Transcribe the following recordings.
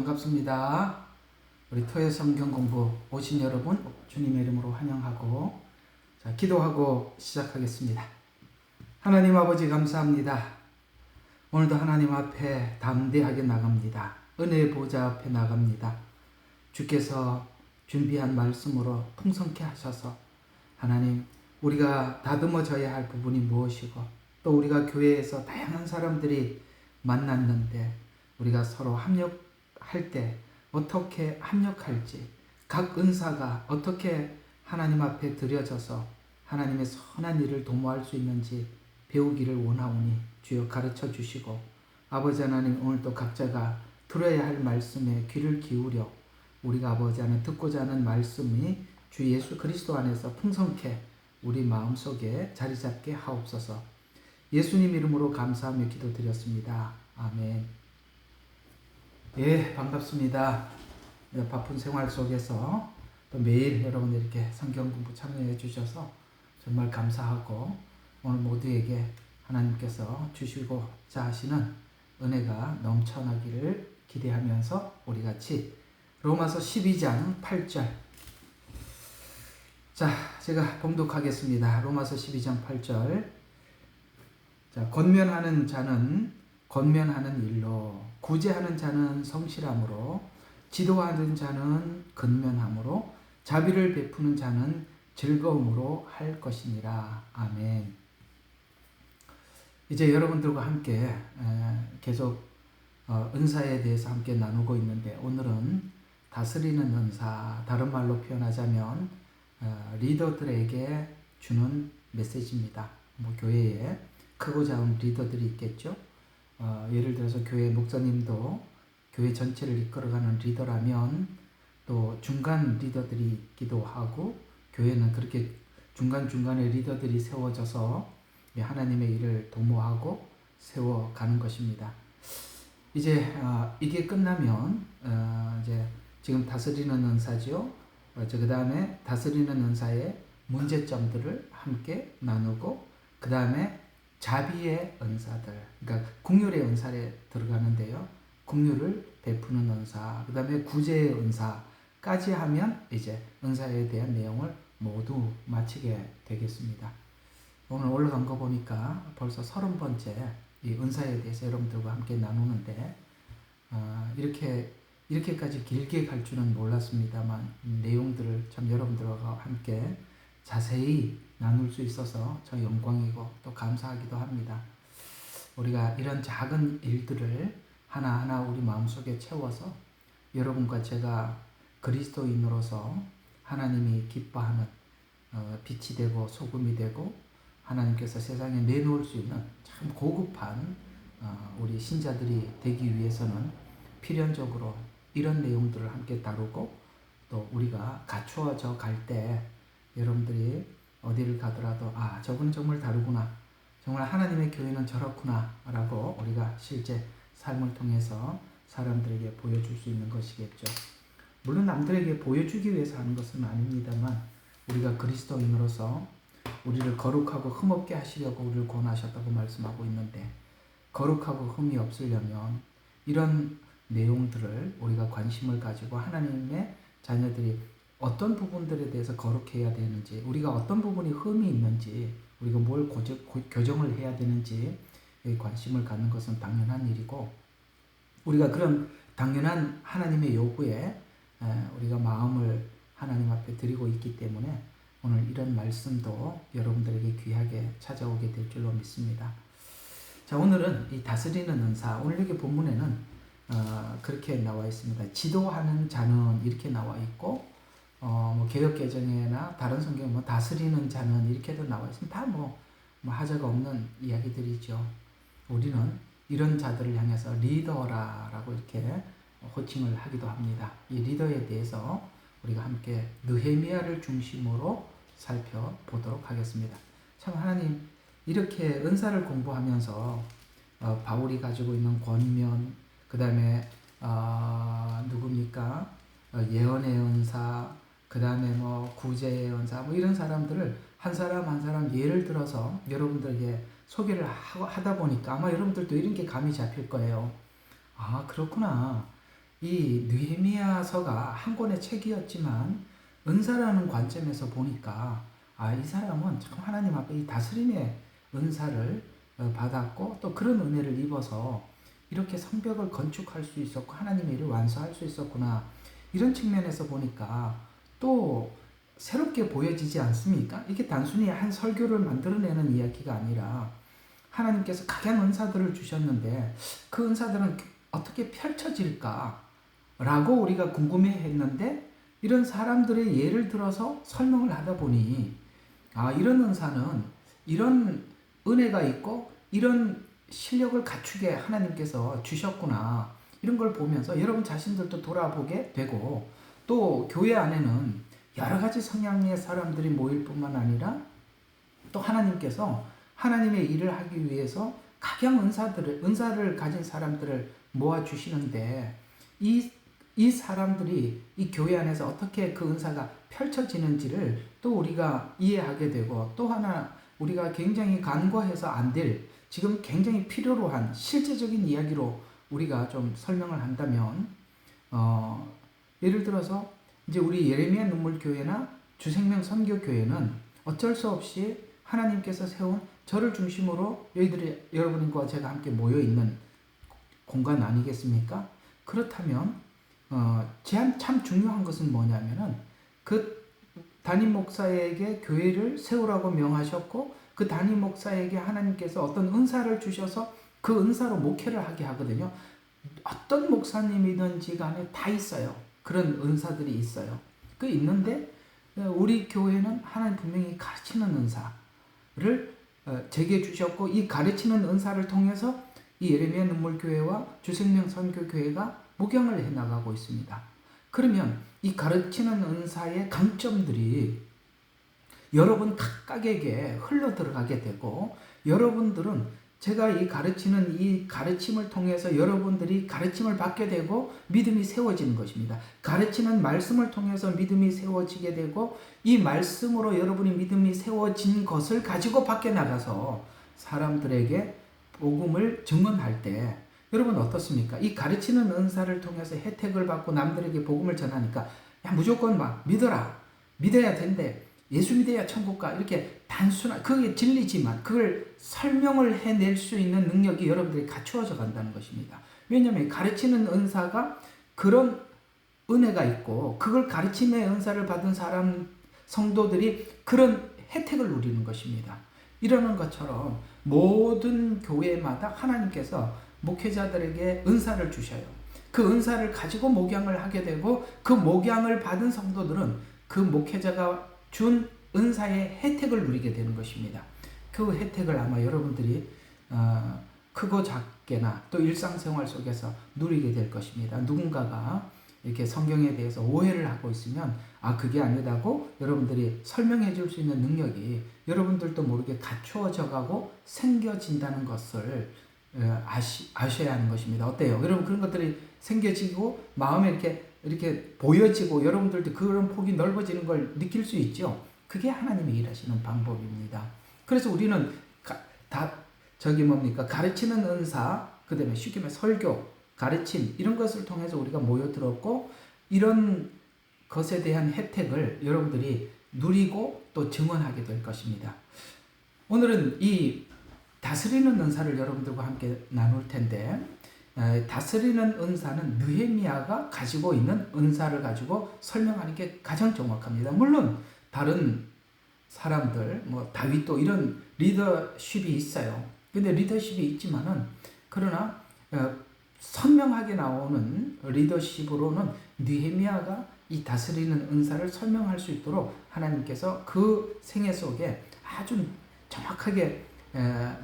반갑습니다. 우리 토요 성경 공부 오신 여러분 주님의 이름으로 환영하고 기도하고 시작하겠습니다. 하나님 아버지 감사합니다. 오늘도 하나님 앞에 담대하게 나갑니다. 은혜의 보좌 앞에 나갑니다. 주께서 준비한 말씀으로 풍성케 하셔서 하나님 우리가 다듬어져야 할 부분이 무엇이고 또 우리가 교회에서 다양한 사람들이 만났는데 우리가 서로 합력할 때 어떻게 합력할지, 각 은사가 어떻게 하나님 앞에 드려져서 하나님의 선한 일을 도모할 수 있는지 배우기를 원하오니 주여 가르쳐 주시고, 아버지 하나님 오늘도 각자가 들어야 할 말씀에 귀를 기울여 우리가 아버지 하나님 듣고자 하는 말씀이 주 예수 그리스도 안에서 풍성케 우리 마음속에 자리 잡게 하옵소서. 예수님 이름으로 감사하며 기도드렸습니다. 아멘. 예, 반갑습니다. 바쁜 생활 속에서 또 매일 여러분들 이렇게 성경 공부 참여해 주셔서 정말 감사하고, 오늘 모두에게 하나님께서 주시고자 하시는 은혜가 넘쳐나기를 기대하면서 우리 같이 로마서 12장 8절, 제가 봉독하겠습니다. 로마서 12장 8절. 권면하는 자는 권면하는 일로, 구제하는 자는 성실함으로, 지도하는 자는 근면함으로, 자비를 베푸는 자는 즐거움으로 할 것이니라. 아멘. 이제 여러분들과 함께 계속 은사에 대해서 함께 나누고 있는데, 오늘은 다스리는 은사, 다른 말로 표현하자면 리더들에게 주는 메시지입니다. 교회에 크고 작은 리더들이 있겠죠. 예를 들어서 교회 목사님도 교회 전체를 이끌어가는 리더라면, 또 중간 리더들이 있기도 하고, 교회는 그렇게 중간중간에 리더들이 세워져서 하나님의 일을 도모하고 세워가는 것입니다. 이제 이게 끝나면 이제 지금 다스리는 은사죠. 그 다음에 다스리는 은사의 문제점들을 함께 나누고, 그 다음에 자비의 은사들, 그러니까 긍휼의 은사에 들어가는데요. 긍휼을 베푸는 은사, 그 다음에 구제의 은사까지 하면 이제 은사에 대한 내용을 모두 마치게 되겠습니다. 오늘 올라간 거 보니까 벌써 30번째 이 은사에 대해서 여러분들과 함께 나누는데, 이렇게까지 길게 갈 줄은 몰랐습니다만, 내용들을 참 여러분들과 함께 자세히 나눌 수 있어서 저 영광이고 또 감사하기도 합니다. 우리가 이런 작은 일들을 하나하나 우리 마음속에 채워서 여러분과 제가 그리스도인으로서 하나님이 기뻐하는 빛이 되고 소금이 되고, 하나님께서 세상에 내놓을 수 있는 참 고급한 우리 신자들이 되기 위해서는 필연적으로 이런 내용들을 함께 다루고, 또 우리가 갖추어져 갈 때 여러분들이 어디를 가더라도 저분은 정말 다르구나, 정말 하나님의 교회는 저렇구나 라고 우리가 실제 삶을 통해서 사람들에게 보여줄 수 있는 것이겠죠. 물론 남들에게 보여주기 위해서 하는 것은 아닙니다만, 우리가 그리스도인으로서 우리를 거룩하고 흠없게 하시려고 우리를 권하셨다고 말씀하고 있는데, 거룩하고 흠이 없으려면 이런 내용들을 우리가 관심을 가지고 하나님의 자녀들이 어떤 부분들에 대해서 거룩해야 되는지, 우리가 어떤 부분이 흠이 있는지, 우리가 뭘 교정을 해야 되는지 관심을 갖는 것은 당연한 일이고, 우리가 그런 당연한 하나님의 요구에 우리가 마음을 하나님 앞에 드리고 있기 때문에 오늘 이런 말씀도 여러분들에게 귀하게 찾아오게 될 줄로 믿습니다. 오늘은 이 다스리는 은사, 오늘 여기 본문에는 그렇게 나와 있습니다. 지도하는 자는 이렇게 나와 있고, 개역개정이나 다른 성경은 다스리는 자는 이렇게도 나와 있습니다. 다 하자가 없는 이야기들이죠. 우리는 이런 자들을 향해서 리더라라고 이렇게 호칭을 하기도 합니다. 이 리더에 대해서 우리가 함께 느헤미야를 중심으로 살펴보도록 하겠습니다. 참 하나님, 이렇게 은사를 공부하면서 바울이 가지고 있는 권면, 그 다음에 누굽니까? 예언의 은사, 그 다음에 구제의 은사, 이런 사람들을 한 사람 한 사람 예를 들어서 여러분들에게 소개를 하다 보니까 아마 여러분들도 이런 게 감이 잡힐 거예요. 그렇구나. 이 느헤미야서가 한 권의 책이었지만 은사라는 관점에서 보니까 이 사람은 참 하나님 앞에 이 다스림의 은사를 받았고 또 그런 은혜를 입어서 이렇게 성벽을 건축할 수 있었고 하나님의 일을 완수할 수 있었구나. 이런 측면에서 보니까 또 새롭게 보여지지 않습니까? 이게 단순히 한 설교를 만들어내는 이야기가 아니라 하나님께서 각양 은사들을 주셨는데 그 은사들은 어떻게 펼쳐질까? 라고 우리가 궁금해 했는데 이런 사람들의 예를 들어서 설명을 하다 보니 이런 은사는 이런 은혜가 있고 이런 실력을 갖추게 하나님께서 주셨구나. 이런 걸 보면서 여러분 자신들도 돌아보게 되고 또 교회 안에는 여러 가지 성향의 사람들이 모일 뿐만 아니라 또 하나님께서 하나님의 일을 하기 위해서 각양 은사를 가진 사람들을 모아주시는데 이 사람들이 이 교회 안에서 어떻게 그 은사가 펼쳐지는지를 또 우리가 이해하게 되고 또 하나 우리가 굉장히 간과해서 안 될 지금 굉장히 필요로 한 실제적인 이야기로 우리가 좀 설명을 한다면 예를 들어서 이제 우리 예레미야 눈물교회나 주생명 선교교회는 어쩔 수 없이 하나님께서 세운 저를 중심으로 여러분과 제가 함께 모여있는 공간 아니겠습니까? 그렇다면 참 중요한 것은 뭐냐면은 그 담임 목사에게 교회를 세우라고 명하셨고 그 담임 목사에게 하나님께서 어떤 은사를 주셔서 그 은사로 목회를 하게 하거든요. 어떤 목사님이든지 간에 다 있어요. 그런 은사들이 있어요. 그 있는데 우리 교회는 하나님 분명히 가르치는 은사를 제게 주셨고 이 가르치는 은사를 통해서 이 예레미야 눈물교회와 주생명 선교교회가 목양을 해나가고 있습니다. 그러면 이 가르치는 은사의 강점들이 여러분 각각에게 흘러 들어가게 되고 여러분들은 제가 이 가르치는 이 가르침을 통해서 여러분들이 가르침을 받게 되고 믿음이 세워지는 것입니다. 가르치는 말씀을 통해서 믿음이 세워지게 되고 이 말씀으로 여러분이 믿음이 세워진 것을 가지고 밖에 나가서 사람들에게 복음을 증언할 때 여러분 어떻습니까? 이 가르치는 은사를 통해서 혜택을 받고 남들에게 복음을 전하니까 야 무조건 막 믿어야 된대. 예수 믿어야 천국 가. 이렇게 단순한 그게 진리지만 그걸 설명을 해낼 수 있는 능력이 여러분들이 갖추어져 간다는 것입니다. 왜냐하면 가르치는 은사가 그런 은혜가 있고 그걸 가르침의 은사를 받은 성도들이 그런 혜택을 누리는 것입니다. 이러는 것처럼 모든 교회마다 하나님께서 목회자들에게 은사를 주셔요. 그 은사를 가지고 목양을 하게 되고 그 목양을 받은 성도들은 그 목회자가 준 은사의 혜택을 누리게 되는 것입니다. 그 혜택을 아마 여러분들이 크고 작게나 또 일상생활 속에서 누리게 될 것입니다. 누군가가 이렇게 성경에 대해서 오해를 하고 있으면 그게 아니다고 여러분들이 설명해 줄 수 있는 능력이 여러분들도 모르게 갖추어져 가고 생겨진다는 것을 아셔야 하는 것입니다. 어때요? 여러분 그런 것들이 생겨지고 마음에 이렇게 보여지고 여러분들도 그런 폭이 넓어지는 걸 느낄 수 있죠. 그게 하나님이 일하시는 방법입니다. 그래서 우리는 가르치는 은사, 그 다음에 쉽게 말해 설교, 가르침 이런 것을 통해서 우리가 모여들었고 이런 것에 대한 혜택을 여러분들이 누리고 또 증언하게 될 것입니다. 오늘은 이 다스리는 은사를 여러분들과 함께 나눌 텐데 다스리는 은사는 느헤미야가 가지고 있는 은사를 가지고 설명하는 게 가장 정확합니다. 물론 다른 사람들 다윗도 이런 리더십이 있어요. 근데 리더십이 있지만은 그러나 선명하게 나오는 리더십으로는 느헤미야가 이 다스리는 은사를 설명할 수 있도록 하나님께서 그 생애 속에 아주 정확하게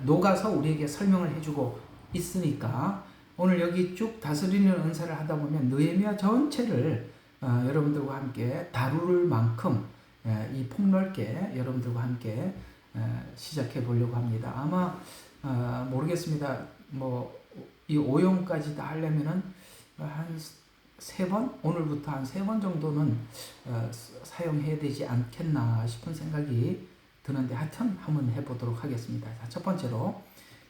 녹아서 우리에게 설명을 해주고 있으니까 오늘 여기 쭉 다스리는 은사를 하다 보면 느헤미야 전체를 여러분들과 함께 다룰 만큼 이 폭넓게 여러분들과 함께 시작해 보려고 합니다. 아마 모르겠습니다. 이 5용까지 다 하려면은 한 3번? 오늘부터 한 3번 정도는 사용해야 되지 않겠나 싶은 생각이 드는데 하여튼 한번 해보도록 하겠습니다. 자, 첫 번째로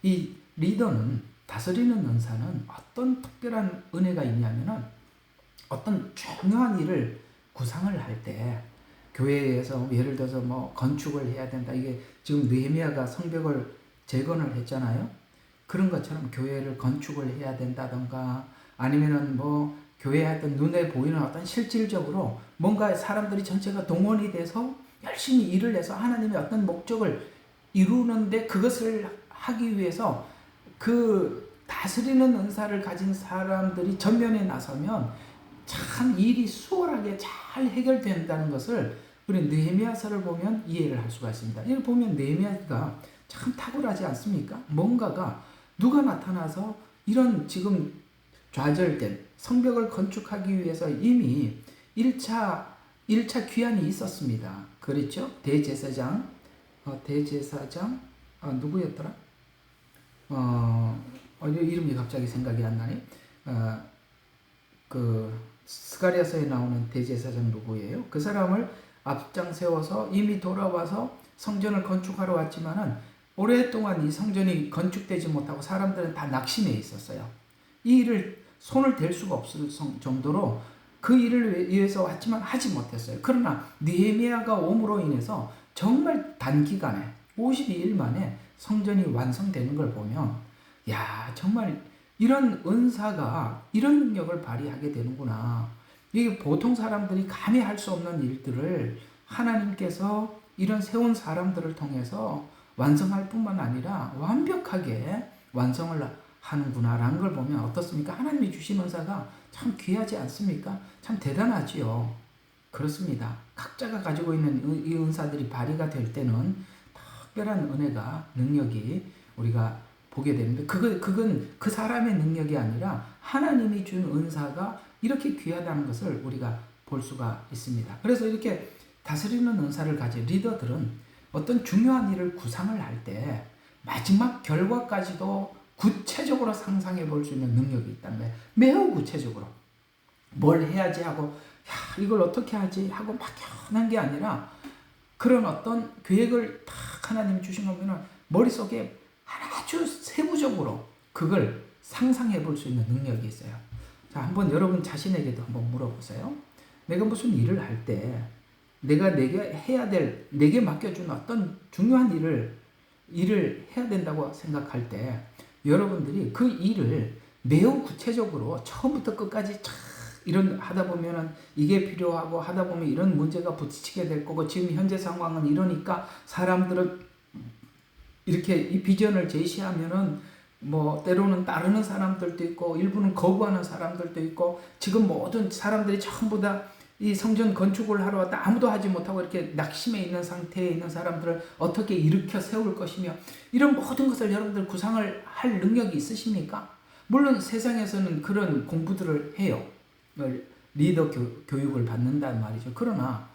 이 리더는 다스리는 은사는 어떤 특별한 은혜가 있냐면은 어떤 중요한 일을 구상을 할 때 교회에서 예를 들어서 뭐 건축을 해야 된다. 이게 지금 느헤미야가 성벽을 재건을 했잖아요. 그런 것처럼 교회를 건축을 해야 된다던가 아니면은 뭐 교회 하여튼 눈에 보이는 어떤 실질적으로 뭔가 사람들이 전체가 동원이 돼서 열심히 일을 해서 하나님의 어떤 목적을 이루는데 그것을 하기 위해서 그 다스리는 은사를 가진 사람들이 전면에 나서면 참 일이 수월하게 잘 해결된다는 것을 우리 느헤미야서를 보면 이해를 할 수가 있습니다. 이걸 보면 느헤미야가 참 탁월하지 않습니까? 뭔가가 누가 나타나서 이런 지금 좌절된 성벽을 건축하기 위해서 이미 1차 귀환이 있었습니다. 그렇죠? 대제사장 누구였더라? 이름이 갑자기 생각이 안 나네. 그 스가랴서에 나오는 대제사장 누구예요? 그 사람을 앞장 세워서 이미 돌아와서 성전을 건축하러 왔지만은 오랫동안 이 성전이 건축되지 못하고 사람들은 다 낙심해 있었어요. 이 일을 손을 댈 수가 없을 정도로 그 일을 위해서 왔지만 하지 못했어요. 그러나 느헤미야가 옴으로 인해서 정말 단기간에 52일 만에 성전이 완성되는 걸 보면 야 정말 이런 은사가 이런 능력을 발휘하게 되는구나. 이게 보통 사람들이 감히 할 수 없는 일들을 하나님께서 이런 세운 사람들을 통해서 완성할 뿐만 아니라 완벽하게 완성을 하는구나라는 걸 보면 어떻습니까? 하나님이 주신 은사가 참 귀하지 않습니까? 참 대단하지요. 그렇습니다. 각자가 가지고 있는 이 은사들이 발휘가 될 때는 특별한 은혜가 능력이 우리가 보게 되는데 그건 그 사람의 능력이 아니라 하나님이 준 은사가 이렇게 귀하다는 것을 우리가 볼 수가 있습니다. 그래서 이렇게 다스리는 은사를 가진 리더들은 어떤 중요한 일을 구상을 할 때 마지막 결과까지도 구체적으로 상상해 볼 수 있는 능력이 있다는 거예요. 매우 구체적으로 뭘 해야지 하고 야, 이걸 어떻게 하지 하고 막연한 게 아니라 그런 어떤 계획을 딱 하나님이 주신 거면 머릿속에 아주 세부적으로 그걸 상상해 볼 수 있는 능력이 있어요. 자, 한번 여러분 자신에게도 한번 물어보세요. 내가 무슨 일을 할 때 내가 내게 맡겨준 어떤 중요한 일을 해야 된다고 생각할 때 여러분들이 그 일을 매우 구체적으로 처음부터 끝까지 이런 하다 보면은 이게 필요하고 하다 보면 이런 문제가 부딪히게 될 거고 지금 현재 상황은 이러니까 사람들은 이렇게 이 비전을 제시하면은 뭐 때로는 따르는 사람들도 있고 일부는 거부하는 사람들도 있고 지금 모든 사람들이 전부 다 이 성전 건축을 하러 왔다 아무도 하지 못하고 이렇게 낙심해 있는 상태에 있는 사람들을 어떻게 일으켜 세울 것이며 이런 모든 것을 여러분들 구상을 할 능력이 있으십니까? 물론 세상에서는 그런 공부들을 해요. 리더 교육을 받는다는 말이죠. 그러나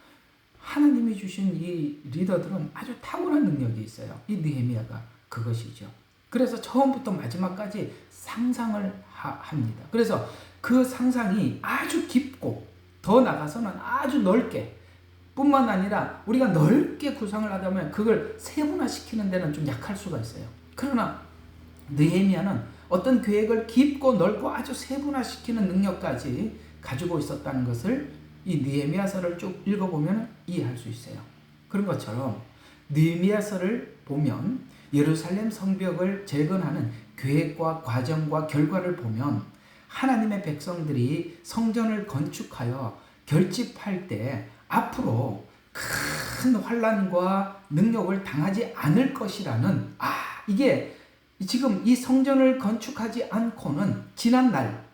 하나님이 주신 이 리더들은 아주 탁월한 능력이 있어요. 이 느헤미야가 그것이죠. 그래서 처음부터 마지막까지 상상을 합니다. 그래서 그 상상이 아주 깊고 더 나가서는 아주 넓게 뿐만 아니라 우리가 넓게 구상을 하다 보면 그걸 세분화시키는 데는 좀 약할 수가 있어요. 그러나 느헤미야는 어떤 계획을 깊고 넓고 아주 세분화시키는 능력까지 가지고 있었다는 것을 이 느헤미야서를 쭉 읽어보면 이해할 수 있어요. 그런 것처럼 느헤미야서를 보면 예루살렘 성벽을 재건하는 계획과 과정과 결과를 보면 하나님의 백성들이 성전을 건축하여 결집할 때 앞으로 큰 환난과 능력을 당하지 않을 것이라는 이게 지금 이 성전을 건축하지 않고는 지난날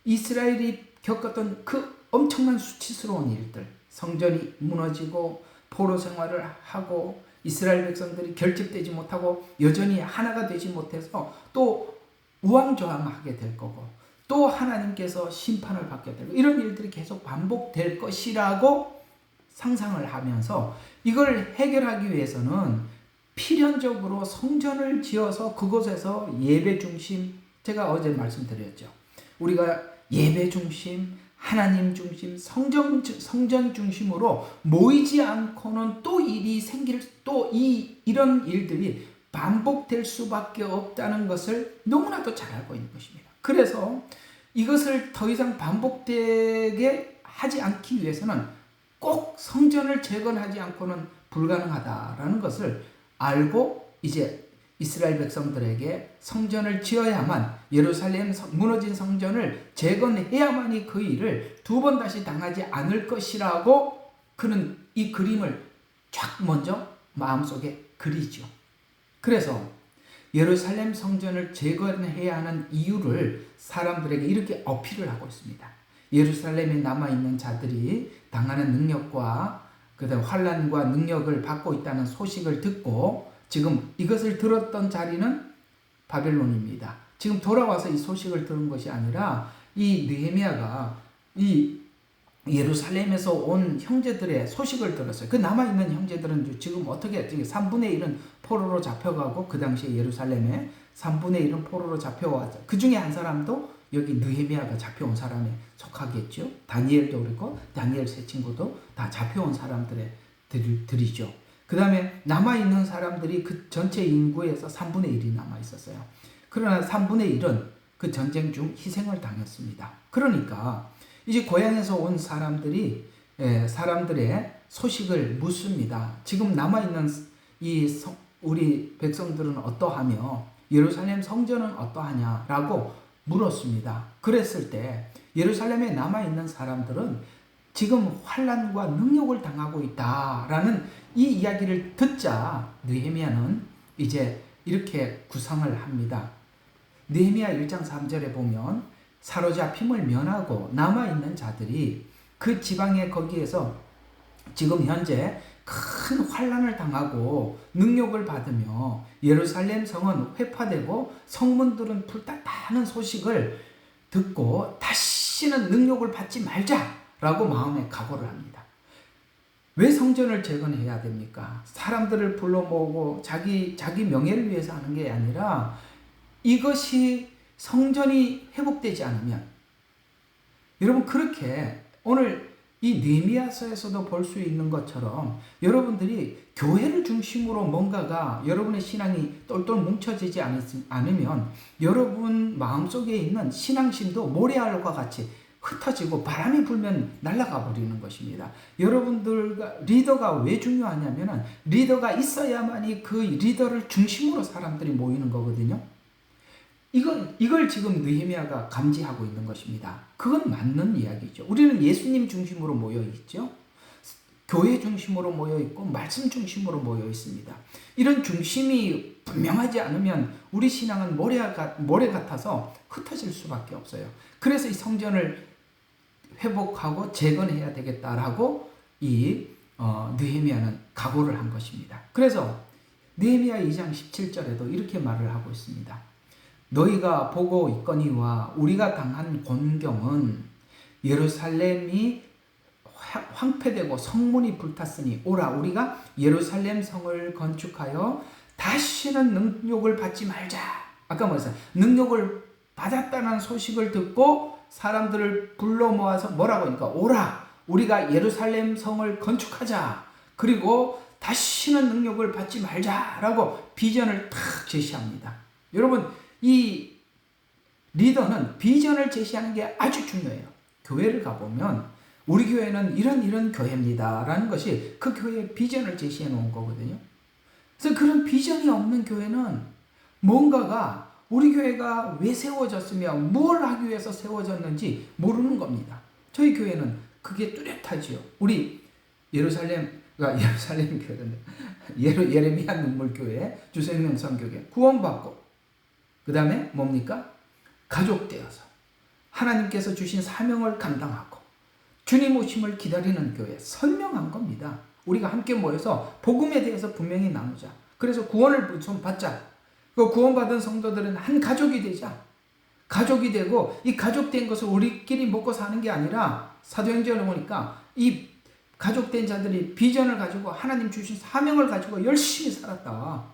이스라엘이 겪었던 그 엄청난 수치스러운 일들 성전이 무너지고 포로 생활을 하고 이스라엘 백성들이 결집되지 못하고 여전히 하나가 되지 못해서 또 우왕좌왕하게 될 거고 또 하나님께서 심판을 받게 되고 이런 일들이 계속 반복될 것이라고 상상을 하면서 이걸 해결하기 위해서는 필연적으로 성전을 지어서 그곳에서 예배 중심 제가 어제 말씀드렸죠. 우리가 예배 중심 하나님 중심 성전 중심으로 모이지 않고는 또 일이 생길 또 이런 일들이 반복될 수밖에 없다는 것을 너무나도 잘 알고 있는 것입니다. 그래서 이것을 더 이상 반복되게 하지 않기 위해서는 꼭 성전을 재건하지 않고는 불가능하다라는 것을 알고 이제 이스라엘 백성들에게 성전을 지어야만, 예루살렘 무너진 성전을 재건해야만이 그 일을 두 번 다시 당하지 않을 것이라고 그는 이 그림을 쫙 먼저 마음속에 그리죠. 그래서 예루살렘 성전을 재건해야 하는 이유를 사람들에게 이렇게 어필을 하고 있습니다. 예루살렘에 남아있는 자들이 당하는 능력과 그다음 환난과 능력을 받고 있다는 소식을 듣고, 지금 이것을 들었던 자리는 바벨론입니다. 지금 돌아와서 이 소식을 들은 것이 아니라 이 느헤미야가 이 예루살렘에서 온 형제들의 소식을 들었어요. 그 남아있는 형제들은 지금 어떻게 3분의 1은 포로로 잡혀가고, 그 당시에 예루살렘에 3분의 1은 포로로 잡혀왔죠. 그 중에 한 사람도 여기 느헤미야가 잡혀온 사람에 속하겠죠. 다니엘도 그렇고 다니엘 세 친구도 다 잡혀온 사람들이죠. 그 다음에 남아있는 사람들이 그 전체 인구에서 3분의 1이 남아있었어요. 그러나 3분의 1은 그 전쟁 중 희생을 당했습니다. 그러니까 이제 고향에서 온 사람들이 사람들의 소식을 묻습니다. 지금 남아있는 우리 백성들은 어떠하며 예루살렘 성전은 어떠하냐라고 물었습니다. 그랬을 때 예루살렘에 남아있는 사람들은 지금 환난과 능욕을 당하고 있다라는 이 이야기를 듣자 느헤미야는 이제 이렇게 구상을 합니다. 느헤미야 1장 3절에 보면 사로잡힘을 면하고 남아있는 자들이 그 지방에 거기에서 지금 현재 큰 환난을 당하고 능욕을 받으며 예루살렘 성은 회파되고 성문들은 불탔다는 소식을 듣고 다시는 능욕을 받지 말자라고 마음에 각오를 합니다. 왜 성전을 재건해야 됩니까? 사람들을 불러 모으고 자기 명예를 위해서 하는 게 아니라, 이것이 성전이 회복되지 않으면, 여러분 그렇게 오늘 이 느헤미야서에서도 볼 수 있는 것처럼 여러분들이 교회를 중심으로 뭔가가 여러분의 신앙이 똘똘 뭉쳐지지 않으면 여러분 마음속에 있는 신앙심도 모래알과 같이 흩어지고 바람이 불면 날아가 버리는 것입니다. 여러분들과 리더가 왜 중요하냐면 리더가 있어야만이 그 리더를 중심으로 사람들이 모이는 거거든요. 이걸 지금 느헤미야가 감지하고 있는 것입니다. 그건 맞는 이야기죠. 우리는 예수님 중심으로 모여 있죠. 교회 중심으로 모여 있고 말씀 중심으로 모여 있습니다. 이런 중심이 분명하지 않으면 우리 신앙은 모래 같아서 흩어질 수밖에 없어요. 그래서 이 성전을 회복하고 재건해야 되겠다라고 이 느헤미야는 각오를 한 것입니다. 그래서 느헤미야 2장 17절에도 이렇게 말을 하고 있습니다. 너희가 보고 있거니와 우리가 당한 곤경은 예루살렘이 황폐되고 성문이 불탔으니 오라 우리가 예루살렘 성을 건축하여 다시는 능욕을 받지 말자. 아까 뭐였어요? 능욕을 받았다는 소식을 듣고 사람들을 불러 모아서 뭐라고 하니까 오라 우리가 예루살렘 성을 건축하자. 그리고 다시는 능욕을 받지 말자라고 비전을 탁 제시합니다. 여러분 이 리더는 비전을 제시하는 게 아주 중요해요. 교회를 가보면 우리 교회는 이런 교회입니다 라는 것이 그 교회의 비전을 제시해 놓은 거거든요. 그래서 그런 비전이 없는 교회는 뭔가가 우리 교회가 왜 세워졌으며 뭘 하기 위해서 세워졌는지 모르는 겁니다. 저희 교회는 그게 뚜렷하지요. 우리 예레미야 눈물교회, 주생명 선교회 구원받고 그 다음에 뭡니까? 가족되어서 하나님께서 주신 사명을 감당하고 주님 오심을 기다리는 교회 설명한 겁니다. 우리가 함께 모여서 복음에 대해서 분명히 나누자. 그래서 구원을 받자. 그 구원받은 성도들은 한 가족이 되자. 가족이 되고 이 가족된 것을 우리끼리 먹고 사는 게 아니라 사도행전을 보니까 이 가족된 자들이 비전을 가지고 하나님 주신 사명을 가지고 열심히 살았다.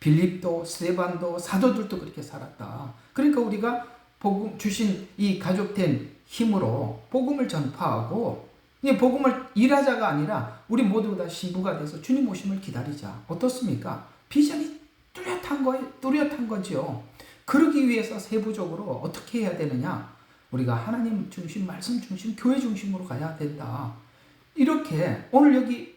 빌립도, 스데반도, 사도들도 그렇게 살았다. 그러니까 우리가 복음 주신 이 가족된 힘으로 복음을 전파하고 이 복음을 일하자가 아니라 우리 모두 다 신부가 돼서 주님 오심을 기다리자. 어떻습니까? 비전이 뚜렷한 거죠. 그러기 위해서 세부적으로 어떻게 해야 되느냐? 우리가 하나님 중심, 말씀 중심, 교회 중심으로 가야 된다. 이렇게 오늘 여기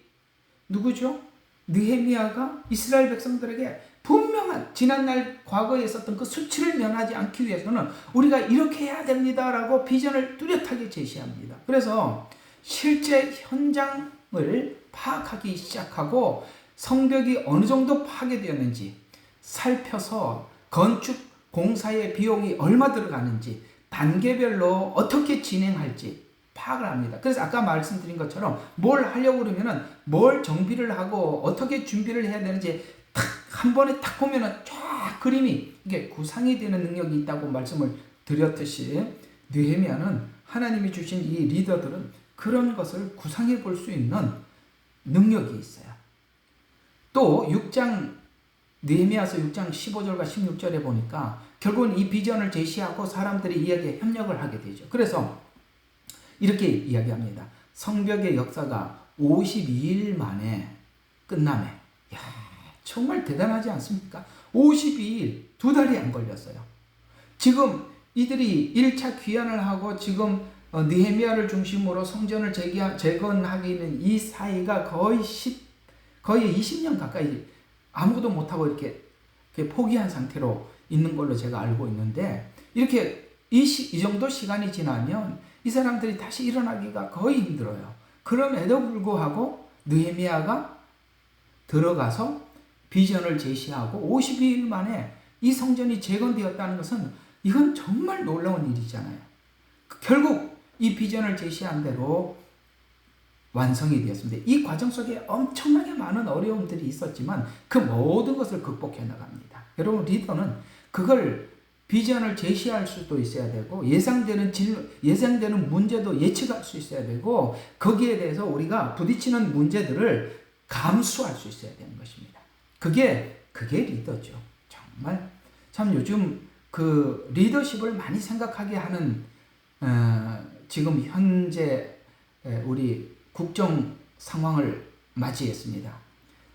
누구죠? 느헤미야가 이스라엘 백성들에게 분명한 지난날 과거에 있었던 그 수치를 면하지 않기 위해서는 우리가 이렇게 해야 됩니다라고 비전을 뚜렷하게 제시합니다. 그래서 실제 현장을 파악하기 시작하고 성벽이 어느 정도 파괴되었는지 살펴서 건축 공사의 비용이 얼마 들어가는지 단계별로 어떻게 진행할지 파악을 합니다. 그래서 아까 말씀드린 것처럼 뭘 하려고 그러면은 뭘 정비를 하고 어떻게 준비를 해야 되는지 탁 한 번에 딱 보면은 쫙 그림이 이게 구상이 되는 능력이 있다고 말씀을 드렸듯이 느헤미야는 하나님이 주신 이 리더들은 그런 것을 구상해 볼 수 있는 능력이 있어요. 또 6장 느헤미야서 6장 15절과 16절에 보니까 결국은 이 비전을 제시하고 사람들이 이야기에 협력을 하게 되죠. 그래서 이렇게 이야기합니다. 성벽의 역사가 52일 만에 끝나네. 야, 정말 대단하지 않습니까? 52일, 2달이 안 걸렸어요. 지금 이들이 1차 귀환을 하고 지금 느헤미야를 중심으로 성전을 재건하기는 이 사이가 거의 20년 가까이 아무것도 못하고 이렇게 포기한 상태로 있는 걸로 제가 알고 있는데, 이렇게 이 정도 시간이 지나면 이 사람들이 다시 일어나기가 거의 힘들어요. 그럼에도 불구하고 느헤미야가 들어가서 비전을 제시하고 52일 만에 이 성전이 재건되었다는 것은 이건 정말 놀라운 일이잖아요. 결국 이 비전을 제시한 대로 완성이 되었습니다. 이 과정 속에 엄청나게 많은 어려움들이 있었지만 그 모든 것을 극복해 나갑니다. 여러분, 리더는 그걸 비전을 제시할 수도 있어야 되고 예상되는 문제도 예측할 수 있어야 되고 거기에 대해서 우리가 부딪히는 문제들을 감수할 수 있어야 되는 것입니다. 그게 리더죠. 정말 참 요즘 그 리더십을 많이 생각하게 하는 지금 현재 우리 국정 상황을 맞이했습니다.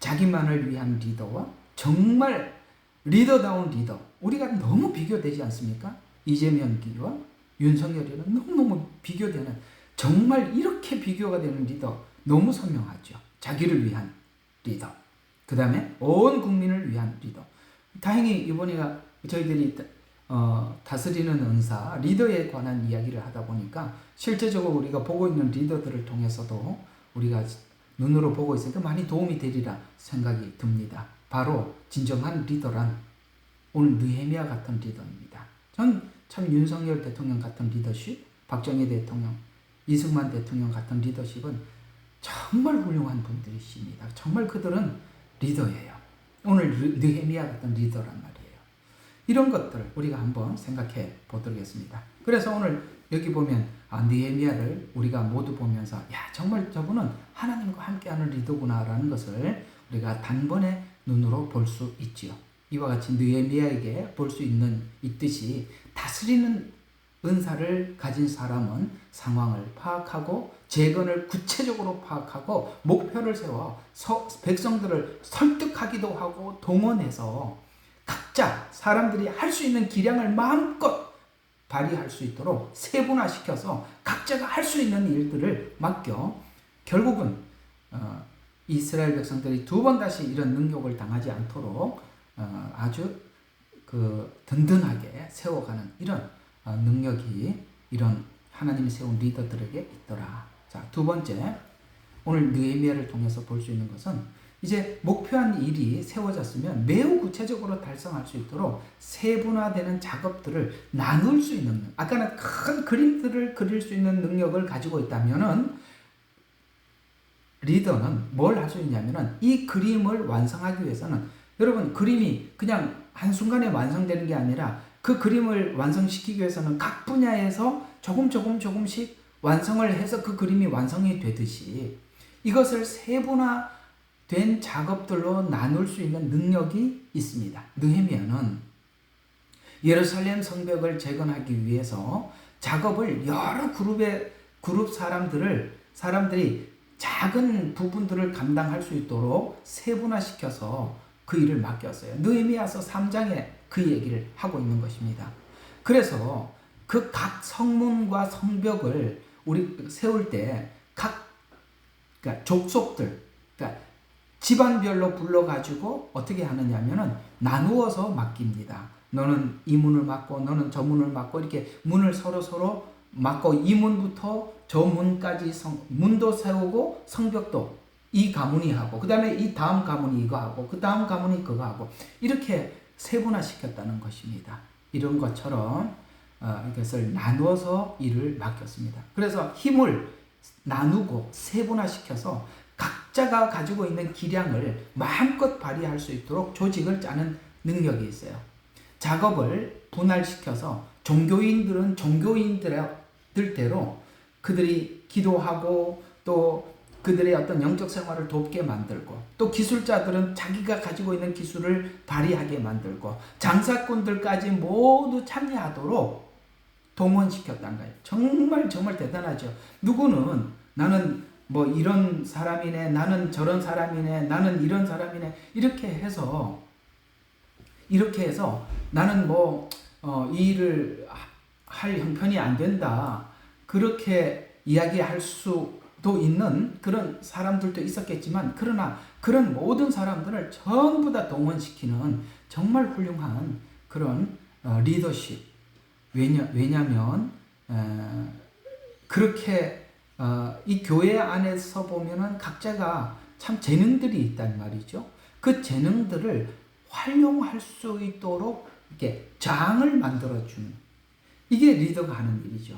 자기만을 위한 리더와 정말 리더다운 리더, 우리가 너무 비교되지 않습니까? 이재명기와 윤석열이는 너무너무 비교되는, 정말 이렇게 비교가 되는 리더 너무 선명하죠. 자기를 위한 리더, 그 다음에 온 국민을 위한 리더. 다행히 이번에 저희들이 다스리는 은사, 리더에 관한 이야기를 하다 보니까 실제적으로 우리가 보고 있는 리더들을 통해서도 우리가 눈으로 보고 있으니까 많이 도움이 되리라 생각이 듭니다. 바로 진정한 리더란 오늘 느헤미야 같은 리더입니다. 전 참 윤석열 대통령 같은 리더십, 박정희 대통령, 이승만 대통령 같은 리더십은 정말 훌륭한 분들이십니다. 정말 그들은 리더예요. 오늘 느헤미야 같은 리더란 말이에요. 이런 것들 우리가 한번 생각해 보도록 하겠습니다. 그래서 오늘 여기 보면 느헤미야를 우리가 모두 보면서 야, 정말 저분은 하나님과 함께하는 리더구나라는 것을 우리가 단번에 눈으로 볼 수 있지요. 이와 같이 느헤미야에게 볼 수 있듯이 다스리는 은사를 가진 사람은 상황을 파악하고 재건을 구체적으로 파악하고 목표를 세워 백성들을 설득하기도 하고 동원해서 각자 사람들이 할 수 있는 기량을 마음껏 발휘할 수 있도록 세분화시켜서 각자가 할 수 있는 일들을 맡겨 결국은 이스라엘 백성들이 두 번 다시 이런 능욕을 당하지 않도록 아주 든든하게 세워가는 이런 능력이 이런 하나님이 세운 리더들에게 있더라. 자, 두 번째, 오늘 느헤미야를 통해서 볼 수 있는 것은 이제 목표한 일이 세워졌으면 매우 구체적으로 달성할 수 있도록 세분화되는 작업들을 나눌 수 있는, 아까는 큰 그림들을 그릴 수 있는 능력을 가지고 있다면은 리더는 뭘 할 수 있냐면은 이 그림을 완성하기 위해서는, 여러분, 그림이 그냥 한순간에 완성되는 게 아니라 그 그림을 완성시키기 위해서는 각 분야에서 조금씩 완성을 해서 그 그림이 완성이 되듯이 이것을 세분화된 작업들로 나눌 수 있는 능력이 있습니다. 느헤미야는 예루살렘 성벽을 재건하기 위해서 작업을 여러 그룹 사람들이 작은 부분들을 감당할 수 있도록 세분화시켜서 그 일을 맡겼어요. 느헤미야서 3장에 그 얘기를 하고 있는 것입니다. 그래서 그 각 성문과 성벽을 우리 세울 때 각 그러니까 족속들, 그러니까 집안별로 불러가지고 어떻게 하느냐면은 나누어서 맡깁니다. 너는 이 문을 맡고 너는 저 문을 맡고 이렇게 문을 서로 맡고 이 문부터 저 문까지 문도 세우고 성벽도 이 가문이 하고 그 다음에 이 다음 가문이 이거 하고 그 다음 가문이 그거 하고 이렇게 세분화시켰다는 것입니다. 이런 것처럼 이것을 나누어서 일을 맡겼습니다. 그래서 힘을 나누고 세분화시켜서 각자가 가지고 있는 기량을 마음껏 발휘할 수 있도록 조직을 짜는 능력이 있어요. 작업을 분할시켜서 종교인들은 종교인들대로 그들이 기도하고 또 그들의 어떤 영적 생활을 돕게 만들고 또 기술자들은 자기가 가지고 있는 기술을 발휘하게 만들고 장사꾼들까지 모두 참여하도록 동원시켰다는 거예요. 정말 대단하죠. 누구는 나는 뭐 이런 사람이네, 나는 저런 사람이네, 나는 이런 사람이네 이렇게 해서 나는 이 일을 할 형편이 안 된다 그렇게 이야기할 수도 있는 그런 사람들도 있었겠지만 그러나 그런 모든 사람들을 전부 다 동원시키는 정말 훌륭한 그런 리더십. 왜냐면 그렇게 이 교회 안에서 보면은 각자가 참 재능들이 있단 말이죠. 그 재능들을 활용할 수 있도록 이렇게 장을 만들어주는 이게 리더가 하는 일이죠.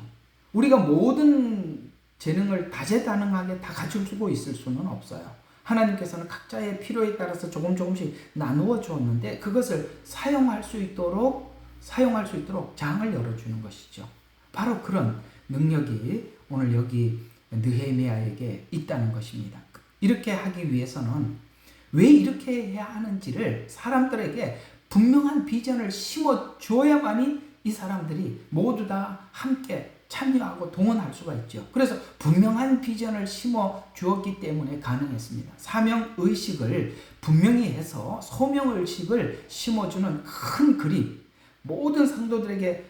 우리가 모든 재능을 다재다능하게 다 가지고 있을 수는 없어요. 하나님께서는 각자의 필요에 따라서 조금씩 나누어 주었는데 그것을 사용할 수 있도록 장을 열어주는 것이죠. 바로 그런 능력이 오늘 여기 느헤미야에게 있다는 것입니다. 이렇게 하기 위해서는 왜 이렇게 해야 하는지를 사람들에게 분명한 비전을 심어 주어야만이 이 사람들이 모두 다 함께 참여하고 동원할 수가 있죠. 그래서 분명한 비전을 심어 주었기 때문에 가능했습니다. 사명의식을 분명히 해서 소명의식을 심어주는 큰 그림, 모든 성도들에게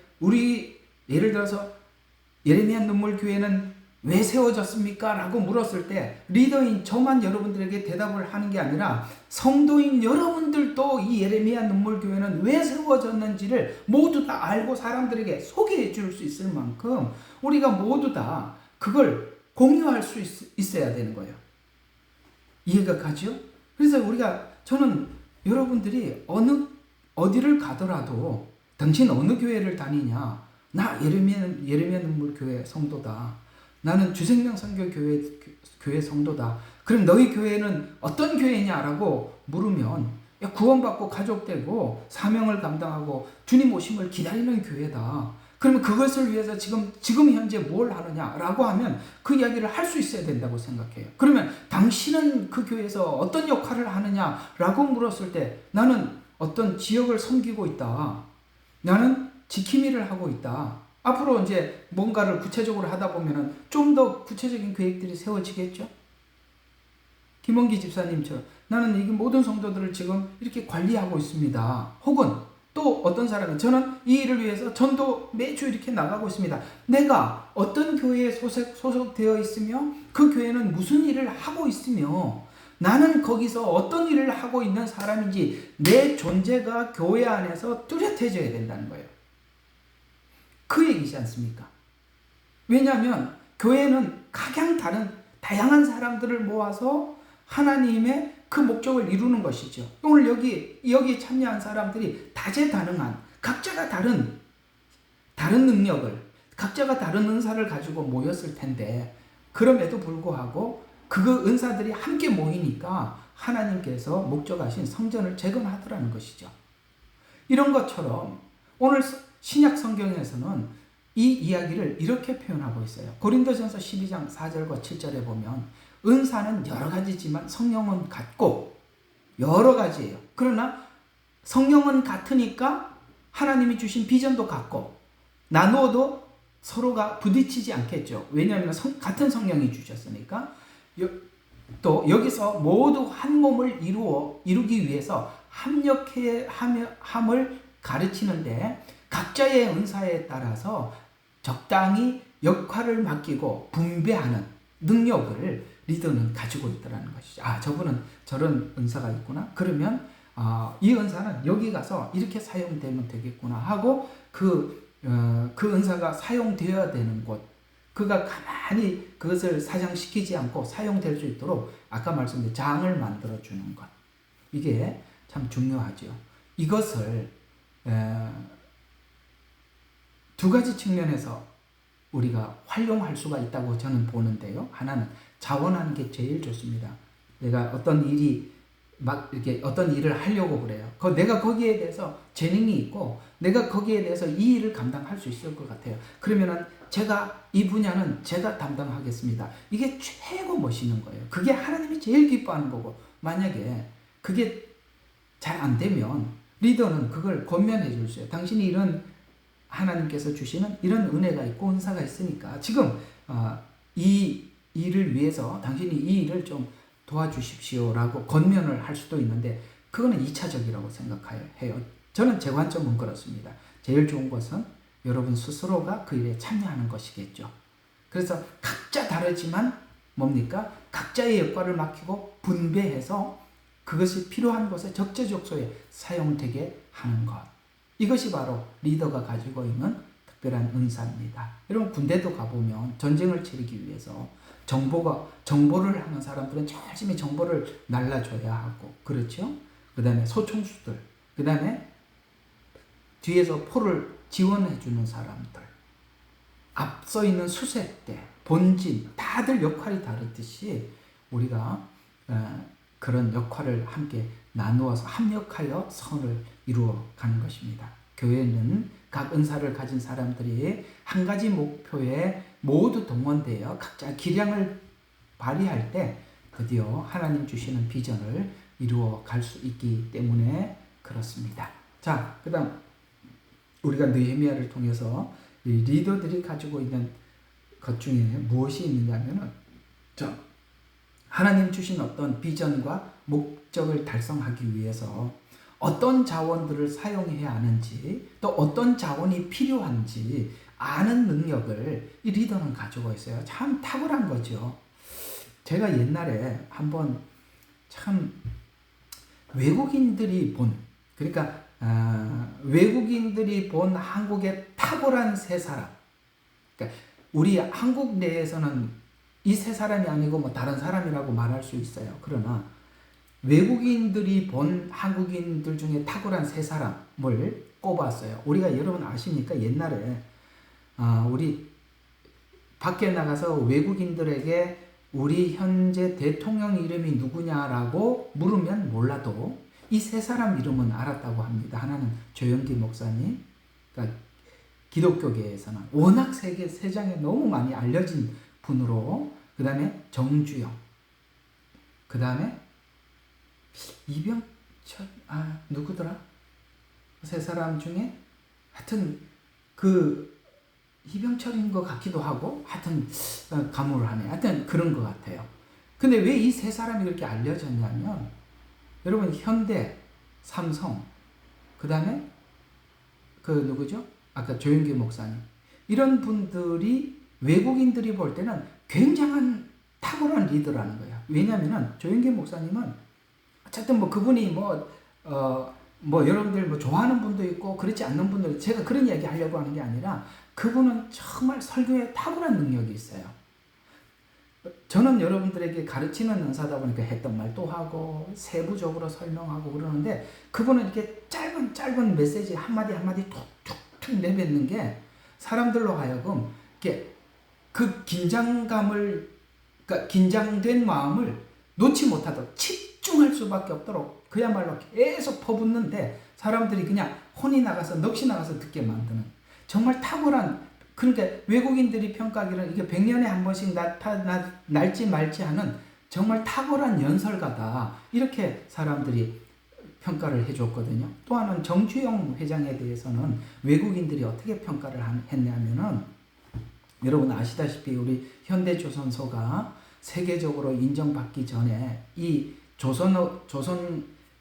예를 들어서 예레미야 눈물교회는 왜 세워졌습니까? 라고 물었을 때 리더인 저만 여러분들에게 대답을 하는 게 아니라 성도인 여러분들도 이 예레미야 눈물교회는 왜 세워졌는지를 모두 다 알고 사람들에게 소개해 줄 수 있을 만큼 우리가 모두 다 그걸 공유할 수 있어야 되는 거예요. 이해가 가죠? 그래서 저는 여러분들이 어디를 가더라도 당신 어느 교회를 다니냐? 나 예레미야 눈물교회 성도다. 나는 주생명 선교 교회 성도다. 그럼 너희 교회는 어떤 교회냐라고 물으면 구원받고 가족되고 사명을 감당하고 주님 오심을 기다리는 교회다. 그러면 그것을 위해서 지금 현재 뭘 하느냐라고 하면 그 이야기를 할 수 있어야 된다고 생각해요. 그러면 당신은 그 교회에서 어떤 역할을 하느냐라고 물었을 때 나는 어떤 지역을 섬기고 있다. 나는 지킴 일을 하고 있다. 앞으로 이제 뭔가를 구체적으로 하다 보면은 좀 더 구체적인 계획들이 세워지겠죠? 김원기 집사님처럼 나는 이 모든 성도들을 지금 이렇게 관리하고 있습니다. 혹은 또 어떤 사람은 저는 이 일을 위해서 전도 매주 이렇게 나가고 있습니다. 내가 어떤 교회에 소속되어 있으며 그 교회는 무슨 일을 하고 있으며 나는 거기서 어떤 일을 하고 있는 사람인지 내 존재가 교회 안에서 뚜렷해져야 된다는 거예요. 그 얘기지 않습니까? 왜냐하면 교회는 각양 다양한 사람들을 모아서 하나님의 그 목적을 이루는 것이죠. 오늘 여기 참여한 사람들이 다재다능한 각자가 다른 능력을 각자가 다른 은사를 가지고 모였을 텐데 그럼에도 불구하고 그 은사들이 함께 모이니까 하나님께서 목적하신 성전을 재건하더라는 것이죠. 이런 것처럼 오늘 신약 성경에서는 이 이야기를 이렇게 표현하고 있어요. 고린도전서 12장 4절과 7절에 보면 은사는 여러 가지지만 성령은 같고 여러 가지예요. 그러나 성령은 같으니까 하나님이 주신 비전도 같고 나누어도 서로가 부딪히지 않겠죠. 왜냐하면 같은 성령이 주셨으니까. 또 여기서 모두 한 몸을 이루기 위해서 합력함을 가르치는데 각자의 은사에 따라서 적당히 역할을 맡기고 분배하는 능력을 리더는 가지고 있다는 것이죠. 저분은 저런 은사가 있구나. 그러면 이 은사는 여기 가서 이렇게 사용되면 되겠구나 하고 그 은사가 사용되어야 되는 곳, 그가 가만히 그것을 사장시키지 않고 사용될 수 있도록 아까 말씀드린 장을 만들어주는 것, 이게 참 중요하죠. 이것을 두 가지 측면에서 우리가 활용할 수가 있다고 저는 보는데요. 하나는 자원하는 게 제일 좋습니다. 내가 어떤 일이 막 이렇게 어떤 일을 하려고 그래요. 내가 거기에 대해서 재능이 있고 내가 거기에 대해서 이 일을 감당할 수 있을 것 같아요. 그러면은 제가 이 분야는 제가 담당하겠습니다. 이게 최고 멋있는 거예요. 그게 하나님이 제일 기뻐하는 거고, 만약에 그게 잘 안 되면 리더는 그걸 권면해 줄 수 있어요. 당신이 이런 하나님께서 주시는 이런 은혜가 있고 은사가 있으니까 지금 이 일을 위해서 당신이 이 일을 좀 도와주십시오라고 권면을 할 수도 있는데, 그거는 2차적이라고 생각해요. 저는 제 관점은 그렇습니다. 제일 좋은 것은 여러분 스스로가 그 일에 참여하는 것이겠죠. 그래서 각자 다르지만 뭡니까? 각자의 역할을 맡기고 분배해서 그것이 필요한 곳에 적재적소에 사용되게 하는 것. 이것이 바로 리더가 가지고 있는 특별한 은사입니다. 여러분 군대도 가보면 전쟁을 치르기 위해서 정보를 하는 사람들은 열심히 정보를 날라줘야 하고, 그렇죠? 그 다음에 소총수들, 그 다음에 뒤에서 포를 지원해주는 사람들, 앞서 있는 수색대, 본진, 다들 역할이 다르듯이 우리가 그런 역할을 함께 나누어서 합력하여 선을 이루어 가는 것입니다. 교회는 각 은사를 가진 사람들이 한 가지 목표에 모두 동원되어 각자 기량을 발휘할 때 드디어 하나님 주시는 비전을 이루어 갈 수 있기 때문에 그렇습니다. 자, 그 다음 우리가 느헤미야를 통해서 이 리더들이 가지고 있는 것 중에 무엇이 있느냐면은 하나님 주신 어떤 비전과 목적을 달성하기 위해서 어떤 자원들을 사용해야 하는지, 또 어떤 자원이 필요한지 아는 능력을 이 리더는 가지고 있어요. 참 탁월한 거죠. 제가 옛날에 한번 참 외국인들이 본 한국의 탁월한 세 사람, 그러니까 우리 한국 내에서는 이 세 사람이 아니고 뭐 다른 사람이라고 말할 수 있어요. 그러나 외국인들이 본 한국인들 중에 탁월한 세 사람을 꼽았어요. 우리가 여러분 아십니까? 옛날에 우리 밖에 나가서 외국인들에게 우리 현재 대통령 이름이 누구냐라고 물으면 몰라도 이 세 사람 이름은 알았다고 합니다. 하나는 조영기 목사님, 그러니까 기독교계에서는 워낙 세상에 너무 많이 알려진 분으로, 그 다음에 정주영, 그 다음에 이병철, 누구더라? 세 사람 중에 하여튼 그 이병철인 것 같기도 하고, 하여튼 가물을 하네. 하여튼 그런 것 같아요. 근데 왜 이 세 사람이 그렇게 알려졌냐면, 여러분 현대, 삼성, 그 다음에 그 누구죠? 아까 조영기 목사님, 이런 분들이 외국인들이 볼 때는 굉장한 탁월한 리더라는 거예요. 왜냐하면 조영기 목사님은 어쨌든 뭐 그분이 여러분들 좋아하는 분도 있고 그렇지 않는 분들, 제가 그런 이야기 하려고 하는 게 아니라 그분은 정말 설교에 탁월한 능력이 있어요. 저는 여러분들에게 가르치는 은사다 보니까 했던 말 또 하고 세부적으로 설명하고 그러는데, 그분은 이렇게 짧은 메시지 한마디 툭툭툭 내뱉는 게 사람들로 하여금 이렇게 그 그러니까 긴장된 마음을 놓지 못하도록 집중할 수밖에 없도록 그야말로 계속 퍼붓는데 사람들이 그냥 혼이 나가서 넋이 나가서 듣게 만드는 정말 탁월한, 그러니까 외국인들이 평가하기로는 이게 100년에 한 번씩 날지 말지 하는 정말 탁월한 연설가다, 이렇게 사람들이 평가를 해줬거든요. 또 하나는 정주영 회장에 대해서는 외국인들이 어떻게 평가를 했냐면은, 여러분 아시다시피 우리 현대조선소가 세계적으로 인정받기 전에 이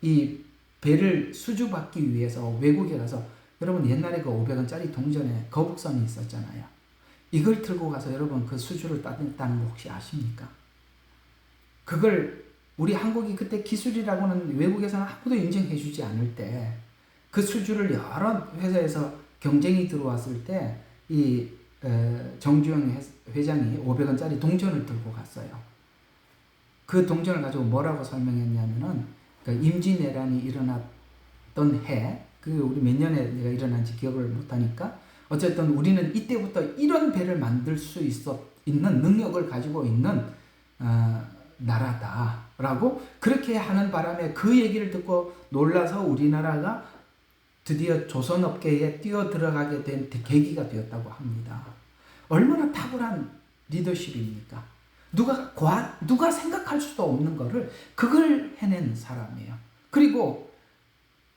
이 배를 수주받기 위해서 외국에 가서, 여러분 옛날에 그 500원짜리 동전에 거북선이 있었잖아요. 이걸 들고 가서 여러분 그 수주를 따냈다는 거 혹시 아십니까? 그걸 우리 한국이 그때 기술이라고는 외국에서는 아무도 인정해 주지 않을 때 그 수주를 여러 회사에서 경쟁이 들어왔을 때 이 정주영 회장이 500원짜리 동전을 들고 갔어요. 그 동전을 가지고 뭐라고 설명했냐면은 그러니까 임진왜란이 일어났던 해, 그 우리 몇 년에 내가 일어난지 기억을 못하니까 어쨌든 우리는 이때부터 이런 배를 만들 수 있는 능력을 가지고 있는 나라다라고 그렇게 하는 바람에 그 얘기를 듣고 놀라서 우리나라가 드디어 조선업계에 뛰어들어가게 된 계기가 되었다고 합니다. 얼마나 탁월한 리더십입니까? 누가 생각할 수도 없는 거를 그걸 해낸 사람이에요. 그리고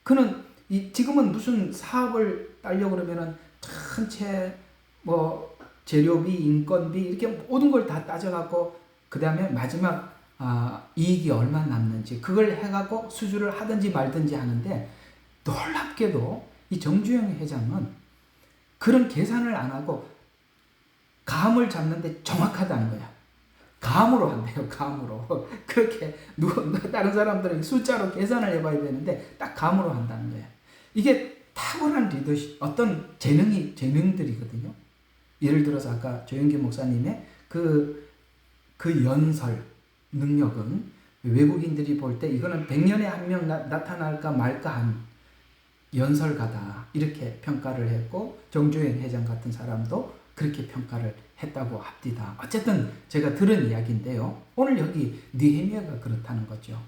그는 지금은 무슨 사업을 따려고 그러면은 전체 뭐 재료비, 인건비 이렇게 모든 걸 다 따져갖고 그 다음에 마지막 이익이 얼마 남는지 그걸 해갖고 수주를 하든지 말든지 하는데 놀랍게도 이 정주영 회장은 그런 계산을 안 하고 감을 잡는데 정확하다는 거야. 감으로 한대요. 감으로. 그렇게 다른 사람들은 숫자로 계산을 해봐야 되는데 딱 감으로 한다는 거야. 이게 탁월한 리더십, 어떤 재능들이거든요. 예를 들어서 아까 조영기 목사님의 그 연설 능력은 외국인들이 볼 때 이거는 100년에 한 명 나타날까 말까 한 연설가다 이렇게 평가를 했고 정주행 회장 같은 사람도 그렇게 평가를 했다고 합니다. 어쨌든 제가 들은 이야기인데요. 오늘 여기 느헤미야가 그렇다는 거죠.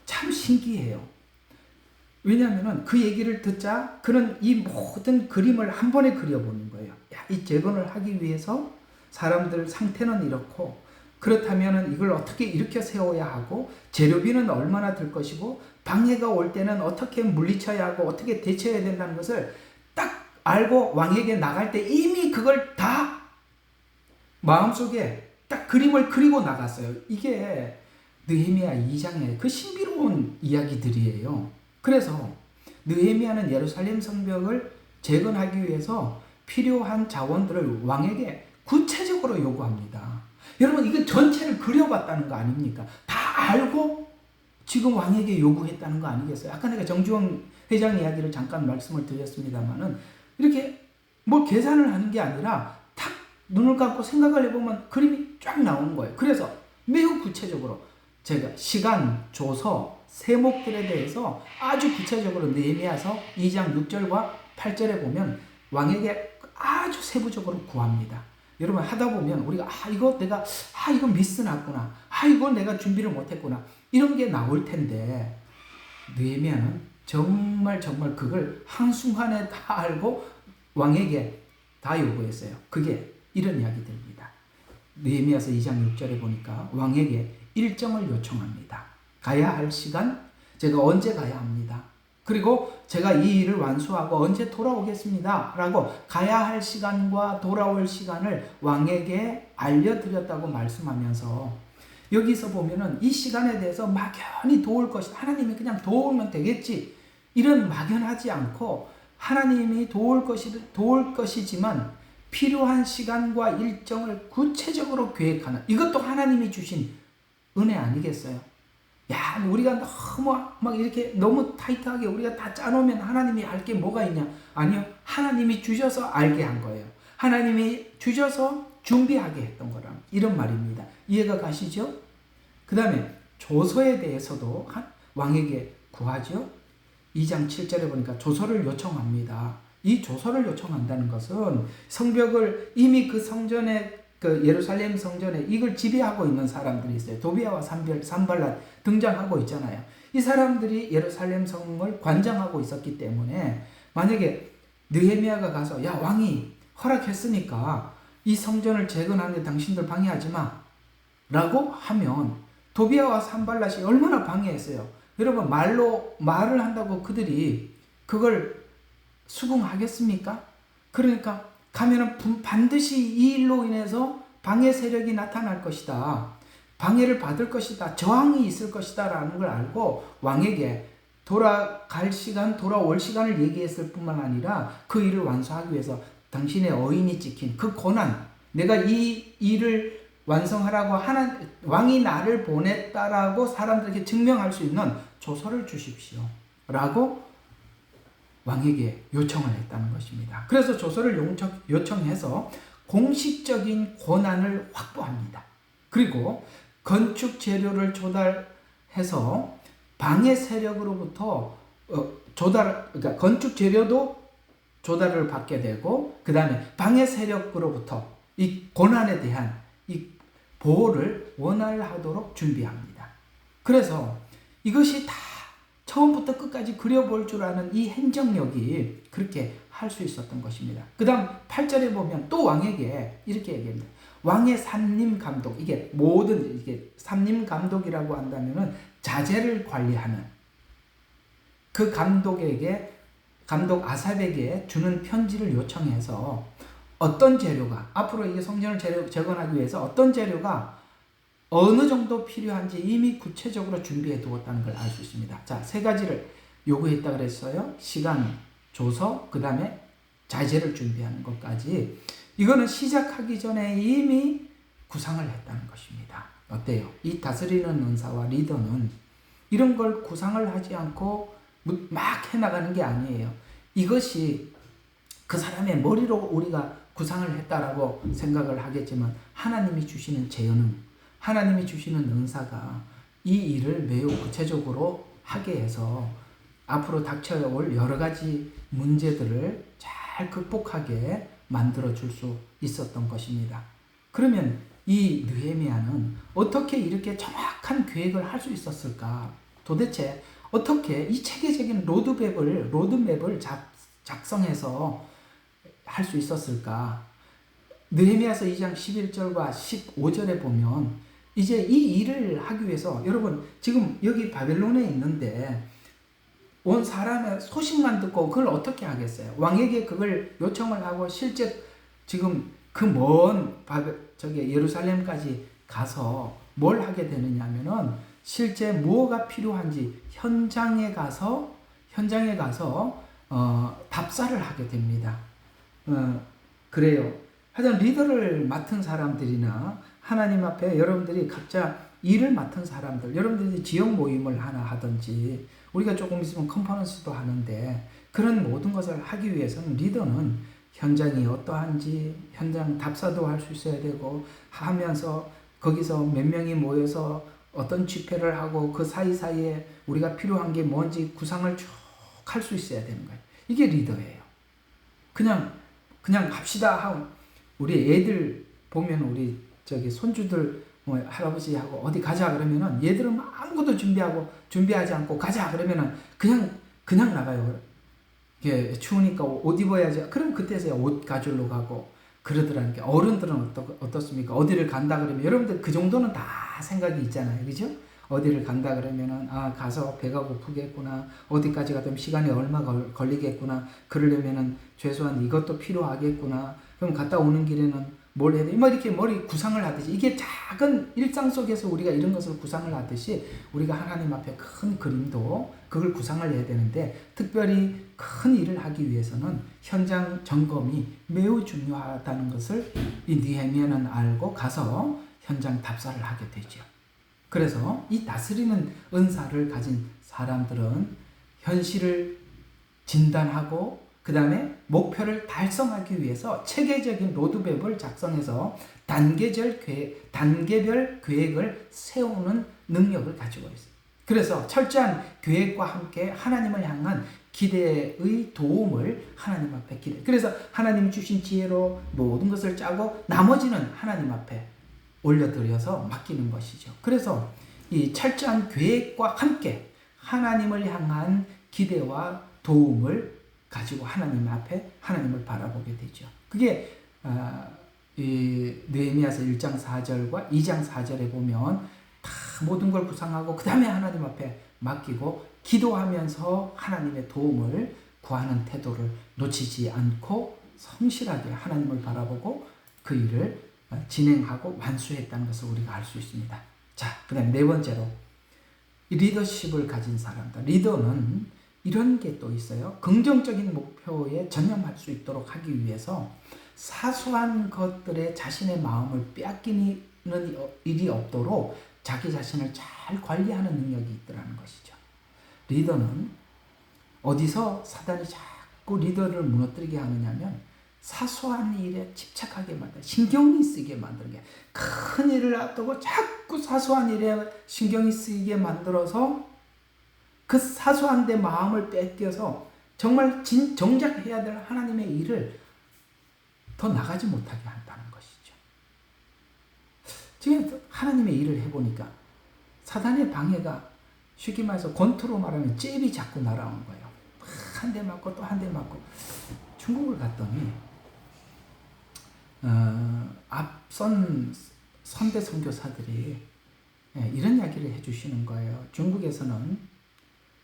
참 신기해요. 왜냐하면 그 얘기를 듣자 그는 이 모든 그림을 한 번에 그려보는 거예요. 이 재건을 하기 위해서 사람들 상태는 이렇고 그렇다면 이걸 어떻게 일으켜 세워야 하고 재료비는 얼마나 들 것이고 방해가 올 때는 어떻게 물리쳐야 하고 어떻게 대처해야 된다는 것을 딱 알고 왕에게 나갈 때 이미 그걸 다 마음속에 딱 그림을 그리고 나갔어요. 이게 느헤미야 2장의 그 신비로운 이야기들이에요. 그래서 느헤미야는 예루살렘 성벽을 재건하기 위해서 필요한 자원들을 왕에게 구체적으로 요구합니다. 여러분 이거 전체를 그려봤다는 거 아닙니까? 다 알고 지금 왕에게 요구했다는 거 아니겠어요? 아까 내가 정주영 회장 이야기를 잠깐 말씀을 드렸습니다만은 이렇게 뭐 계산을 하는 게 아니라 탁 눈을 감고 생각을 해보면 그림이 쫙 나오는 거예요. 그래서 매우 구체적으로 제가 시간, 조서, 세목들에 대해서 아주 구체적으로 느헤미야서 2장 6절과 8절에 보면 왕에게 아주 세부적으로 구합니다. 여러분 하다 보면 우리가 이거 미스 났구나. 이거 내가 준비를 못했구나. 이런 게 나올 텐데 느헤미야는 정말 그걸 한순간에 다 알고 왕에게 다 요구했어요. 그게 이런 이야기들입니다. 느헤미야서 2장 6절에 보니까 왕에게 일정을 요청합니다. 가야 할 시간, 제가 언제 가야 합니다. 그리고 제가 이 일을 완수하고 언제 돌아오겠습니다. 라고 가야 할 시간과 돌아올 시간을 왕에게 알려드렸다고 말씀하면서 여기서 보면은 이 시간에 대해서 막연히 도울 것이 하나님이 그냥 도우면 되겠지. 이런 막연하지 않고 하나님이 도울 것이지만 필요한 시간과 일정을 구체적으로 계획하는 이것도 하나님이 주신 은혜 아니겠어요? 우리가 너무 막 이렇게 너무 타이트하게 우리가 다 짜놓으면 하나님이 알 게 뭐가 있냐? 아니요. 하나님이 주셔서 알게 한 거예요. 하나님이 주셔서 준비하게 했던 거라. 이런 말입니다. 이해가 가시죠? 그 다음에 조서에 대해서도 왕에게 구하죠. 2장 7절에 보니까 조서를 요청합니다. 이 조서를 요청한다는 것은 성벽을 이미 그 성전에 그 예루살렘 성전에 이걸 지배하고 있는 사람들이 있어요. 도비아와 산발랏 등장하고 있잖아요. 이 사람들이 예루살렘 성을 관장하고 있었기 때문에 만약에 느헤미야가 가서 왕이 허락했으니까 이 성전을 재건하는데 당신들 방해하지 마 라고 하면 도비아와 산발랏이 얼마나 방해했어요. 여러분 말을 한다고 그들이 그걸 수긍하겠습니까? 그러니까 가면은 반드시 이 일로 인해서 방해 세력이 나타날 것이다. 방해를 받을 것이다. 저항이 있을 것이다. 라는 걸 알고 왕에게 돌아올 시간을 얘기했을 뿐만 아니라 그 일을 완수하기 위해서 당신의 어인이 찍힌 그 고난, 내가 이 일을 완성하라고 왕이 나를 보냈다라고 사람들에게 증명할 수 있는 조서를 주십시오 라고 왕에게 요청을 했다는 것입니다. 그래서 조서를 요청해서 공식적인 권한을 확보합니다. 그리고 건축 재료를 조달해서 방해 세력으로부터 그러니까 건축 재료도 조달을 받게 되고, 그 다음에 방해 세력으로부터 이 권한에 대한 이 보호를 원활하도록 준비합니다. 그래서 이것이 다 처음부터 끝까지 그려볼 줄 아는 이 행정력이 그렇게 할 수 있었던 것입니다. 그 다음 8절에 보면 또 왕에게 이렇게 얘기합니다. 왕의 산림 감독, 이게 산림 감독이라고 한다면은 자재를 관리하는 그 감독 아삽에게 주는 편지를 요청해서 어떤 재료가, 앞으로 이게 성전을 재건하기 위해서 어떤 재료가 어느 정도 필요한지 이미 구체적으로 준비해 두었다는 걸 알 수 있습니다. 자, 세 가지를 요구했다 그랬어요. 시간, 조서, 그 다음에 자재를 준비하는 것까지. 이거는 시작하기 전에 이미 구상을 했다는 것입니다. 어때요? 이 다스리는 은사와 리더는 이런 걸 구상을 하지 않고 막 해나가는 게 아니에요. 이것이 그 사람의 머리로 우리가 구상을 했다라고 생각을 하겠지만, 하나님이 주시는 재능, 하나님이 주시는 은사가 이 일을 매우 구체적으로 하게 해서 앞으로 닥쳐올 여러 가지 문제들을 잘 극복하게 만들어줄 수 있었던 것입니다. 그러면 이 느헤미야는 어떻게 이렇게 정확한 계획을 할 수 있었을까? 도대체 어떻게 이 체계적인 로드맵을 작성해서 할 수 있었을까? 느헤미야서 2장 11절과 15절에 보면 이제 이 일을 하기 위해서, 여러분 지금 여기 바벨론에 있는데 온 사람의 소식만 듣고 그걸 어떻게 하겠어요? 왕에게 그걸 요청을 하고 실제 지금 그 먼 예루살렘까지 가서 뭘 하게 되느냐 하면은 실제 뭐가 필요한지 현장에 가서 답사를 하게 됩니다. 그래요. 하여튼 리더를 맡은 사람들이나 하나님 앞에 여러분들이 각자 일을 맡은 사람들, 여러분들이 지역 모임을 하나 하든지, 우리가 조금 있으면 컨퍼런스도 하는데, 그런 모든 것을 하기 위해서는 리더는 현장이 어떠한지 현장 답사도 할 수 있어야 되고, 하면서 거기서 몇 명이 모여서 어떤 집회를 하고 그 사이사이에 우리가 필요한 게 뭔지 구상을 쭉 할 수 있어야 되는 거예요. 이게 리더예요. 그냥 합시다 하고, 우리 애들 보면 우리 손주들 할아버지하고 어디 가자 그러면은 얘들은 아무것도 준비하지 않고 가자 그러면은 그냥 나가요. 이게 추우니까 옷 입어야지. 그럼 그때서야 옷 가지러 가고 그러더라는 게, 어른들은 어떻습니까? 어디를 간다 그러면 여러분들 그 정도는 다 생각이 있잖아요. 그죠? 어디를 간다 그러면은 가서 배가 고프겠구나. 어디까지 가면 시간이 얼마 걸리겠구나. 그러려면은 최소한 이것도 필요하겠구나. 그럼 갔다 오는 길에는 뭘 해야 돼? 이렇게 머리 구상을 하듯이, 이게 작은 일상 속에서 우리가 이런 것을 구상을 하듯이 우리가 하나님 앞에 큰 그림도 그걸 구상을 해야 되는데, 특별히 큰 일을 하기 위해서는 현장 점검이 매우 중요하다는 것을 이 느헤미야는 알고 가서 현장 답사를 하게 되죠. 그래서 이 다스리는 은사를 가진 사람들은 현실을 진단하고 그 다음에 목표를 달성하기 위해서 체계적인 로드맵을 작성해서 단계별 계획을 세우는 능력을 가지고 있어요. 그래서 철저한 계획과 함께 하나님을 향한 기대의 도움을 하나님 앞에 그래서 하나님이 주신 지혜로 모든 것을 짜고 나머지는 하나님 앞에 올려드려서 맡기는 것이죠. 그래서 이 철저한 계획과 함께 하나님을 향한 기대와 도움을 가지고 하나님 앞에 하나님을 바라보게 되죠. 그게 이 느헤미야서 1장 4절과 2장 4절에 보면 다 모든 걸 구상하고 그 다음에 하나님 앞에 맡기고 기도하면서 하나님의 도움을 구하는 태도를 놓치지 않고 성실하게 하나님을 바라보고 그 일을 진행하고 완수했다는 것을 우리가 알 수 있습니다. 자, 그 다음 네 번째로 리더십을 가진 사람들. 리더는 이런 게 또 있어요. 긍정적인 목표에 전념할 수 있도록 하기 위해서 사소한 것들에 자신의 마음을 빼앗기는 일이 없도록 자기 자신을 잘 관리하는 능력이 있더라는 것이죠. 리더는 어디서 사단이 자꾸 리더를 무너뜨리게 하느냐면 사소한 일에 집착하게 만들어 신경이 쓰이게 만들게, 큰 일을 앞두고 자꾸 사소한 일에 신경이 쓰이게 만들어서 그 사소한 데 마음을 뺏겨서 정말 정작 해야 될 하나님의 일을 더 나가지 못하게 한다는 것이죠. 지금 하나님의 일을 해보니까 사단의 방해가 쉽게 말해서 권투로 말하면 잽이 자꾸 날아오는 거예요. 한 대 맞고 또 한 대 맞고. 중국을 갔더니 앞선 선대 선교사들이 이런 이야기를 해주시는 거예요. 중국에서는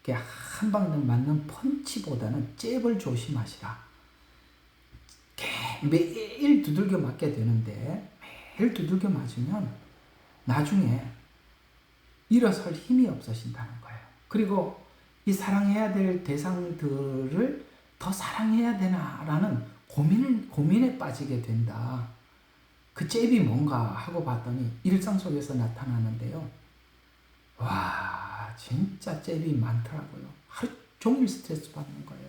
한 방에 맞는 펀치보다는 잽을 조심하시라. 매일 두들겨 맞게 되는데 매일 두들겨 맞으면 나중에 일어설 힘이 없어진다는 거예요. 그리고 이 사랑해야 될 대상들을 더 사랑해야 되나라는 고민에 빠지게 된다. 그 잽이 뭔가 하고 봤더니 일상 속에서 나타나는데요. 와, 진짜 잽이 많더라고요. 하루 종일 스트레스 받는 거예요.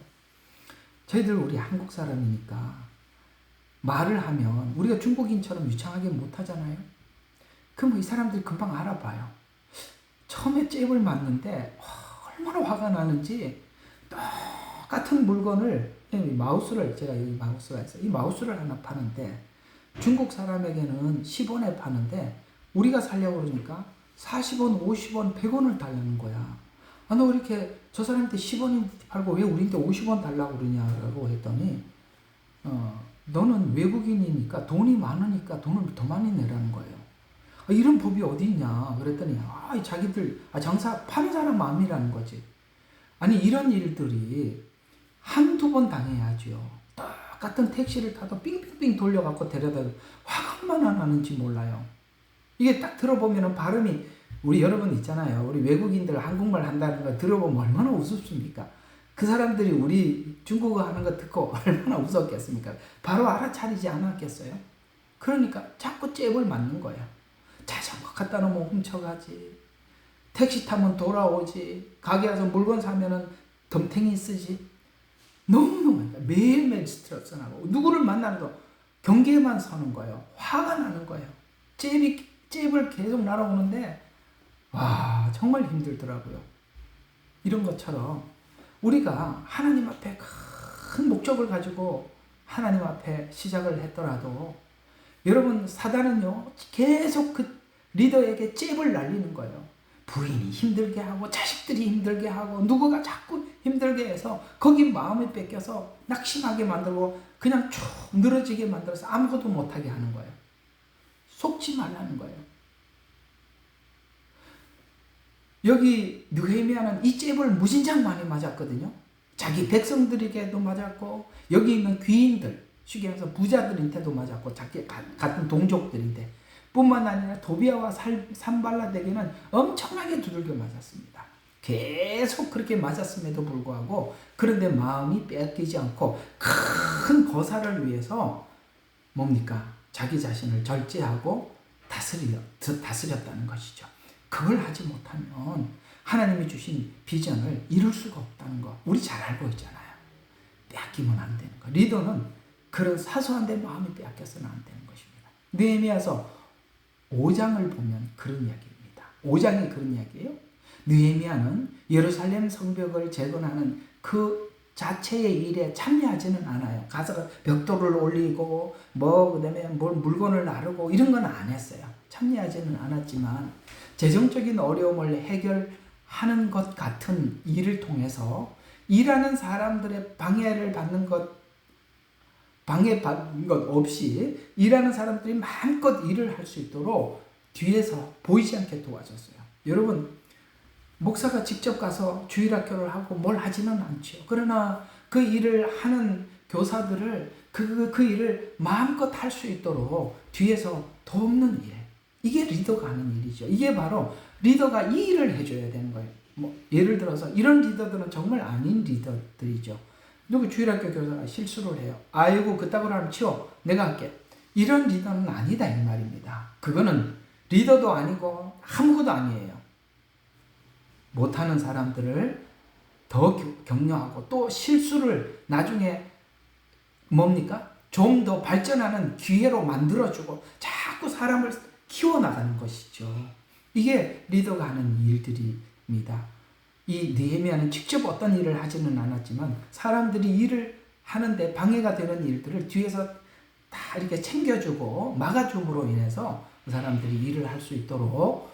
저희들 우리 한국 사람이니까 말을 하면 우리가 중국인처럼 유창하게 못하잖아요. 그럼 이 사람들이 금방 알아봐요. 처음에 잽을 맞는데 얼마나 화가 나는지 똑같은 물건을 마우스를 제가 여기 마우스가 있어요. 이 마우스를 하나 파는데 중국 사람에게는 10원에 파는데 우리가 살려고 그러니까 40원, 50원, 100원을 달라는 거야. 너 이렇게 저 사람한테 10원인데 팔고 왜 우리한테 50원 달라고 그러냐고 했더니 너는 외국인이니까 돈이 많으니까 돈을 더 많이 내라는 거예요. 이런 법이 어디 있냐 그랬더니 자기들 장사 파는 사람 마음이라는 거지. 아니 이런 일들이 한두 번 당해야죠. 똑같은 택시를 타도 삥삥삥 돌려갖고 데려다 화가 얼마나 나는지 몰라요. 이게 딱 들어보면 발음이 우리 여러분 있잖아요. 우리 외국인들 한국말 한다는 거 들어보면 얼마나 우습습니까? 그 사람들이 우리 중국어 하는 거 듣고 얼마나 웃었겠습니까? 바로 알아차리지 않았겠어요? 그러니까 자꾸 잽을 맞는 거예요. 자전거 갖다 놓으면 훔쳐가지. 택시 타면 돌아오지. 가게 가서 물건 사면은 덤탱이 쓰지. 너무너무 매일매일 스트레스 나고 누구를 만나도 경계에만 서는 거예요. 화가 나는 거예요. 잽을 계속 날아오는데 와 정말 힘들더라고요. 이런 것처럼 우리가 하나님 앞에 큰 목적을 가지고 하나님 앞에 시작을 했더라도 여러분 사단은요 계속 그 리더에게 잽을 날리는 거예요. 부인이 힘들게 하고 자식들이 힘들게 하고 누구가 자꾸 힘들게 해서 거기 마음이 뺏겨서 낙심하게 만들고 그냥 쭉 늘어지게 만들어서 아무것도 못하게 하는 거예요. 속지 말라는 거예요. 여기 느헤미야는 이 잽을 무진장 많이 맞았거든요. 자기 백성들에게도 맞았고 여기 있는 귀인들 쉽게 해서 부자들한테도 맞았고 자기 같은 동족들인데 뿐만 아니라 도비아와 산발라에게는 엄청나게 두들겨 맞았습니다. 계속 그렇게 맞았음에도 불구하고 그런데 마음이 뺏기지 않고 큰 거사를 위해서 뭡니까? 자기 자신을 절제하고 다스렸다는 것이죠. 그걸 하지 못하면 하나님이 주신 비전을 이룰 수가 없다는 거 우리 잘 알고 있잖아요. 빼앗기면 안 되는 거. 리더는 그런 사소한 데 마음이 빼앗겨서는 안 되는 것입니다. 느헤미야서 5장을 보면 그런 이야기입니다. 5장이 그런 이야기예요. 느헤미야는 예루살렘 성벽을 재건하는 그 자체의 일에 참여하지는 않아요. 가서 벽돌을 올리고 그다음에 물건을 나르고 이런 건 안 했어요. 참여하지는 않았지만 재정적인 어려움을 해결하는 것 같은 일을 통해서 일하는 사람들의 방해받는 것 없이 일하는 사람들이 마음껏 일을 할 수 있도록 뒤에서 보이지 않게 도와줬어요. 여러분 목사가 직접 가서 주일학교를 하고 뭘 하지는 않죠. 그러나 그 일을 하는 교사들을 그 일을 마음껏 할 수 있도록 뒤에서 돕는 일. 이게 리더가 하는 일이죠. 이게 바로 리더가 이 일을 해줘야 되는 거예요. 뭐 예를 들어서 이런 리더들은 정말 아닌 리더들이죠. 누구 주일학교 교사가 실수를 해요. 아이고 그따구로 하면 치워. 내가 할게. 이런 리더는 아니다 이 말입니다. 그거는 리더도 아니고 아무것도 아니에요. 못하는 사람들을 더 격려하고 또 실수를 나중에 뭡니까? 좀 더 발전하는 기회로 만들어주고 자꾸 사람을 키워나가는 것이죠. 이게 리더가 하는 일들입니다. 이 느헤미야는 직접 어떤 일을 하지는 않았지만 사람들이 일을 하는데 방해가 되는 일들을 뒤에서 다 이렇게 챙겨주고 막아줌으로 인해서 그 사람들이 일을 할 수 있도록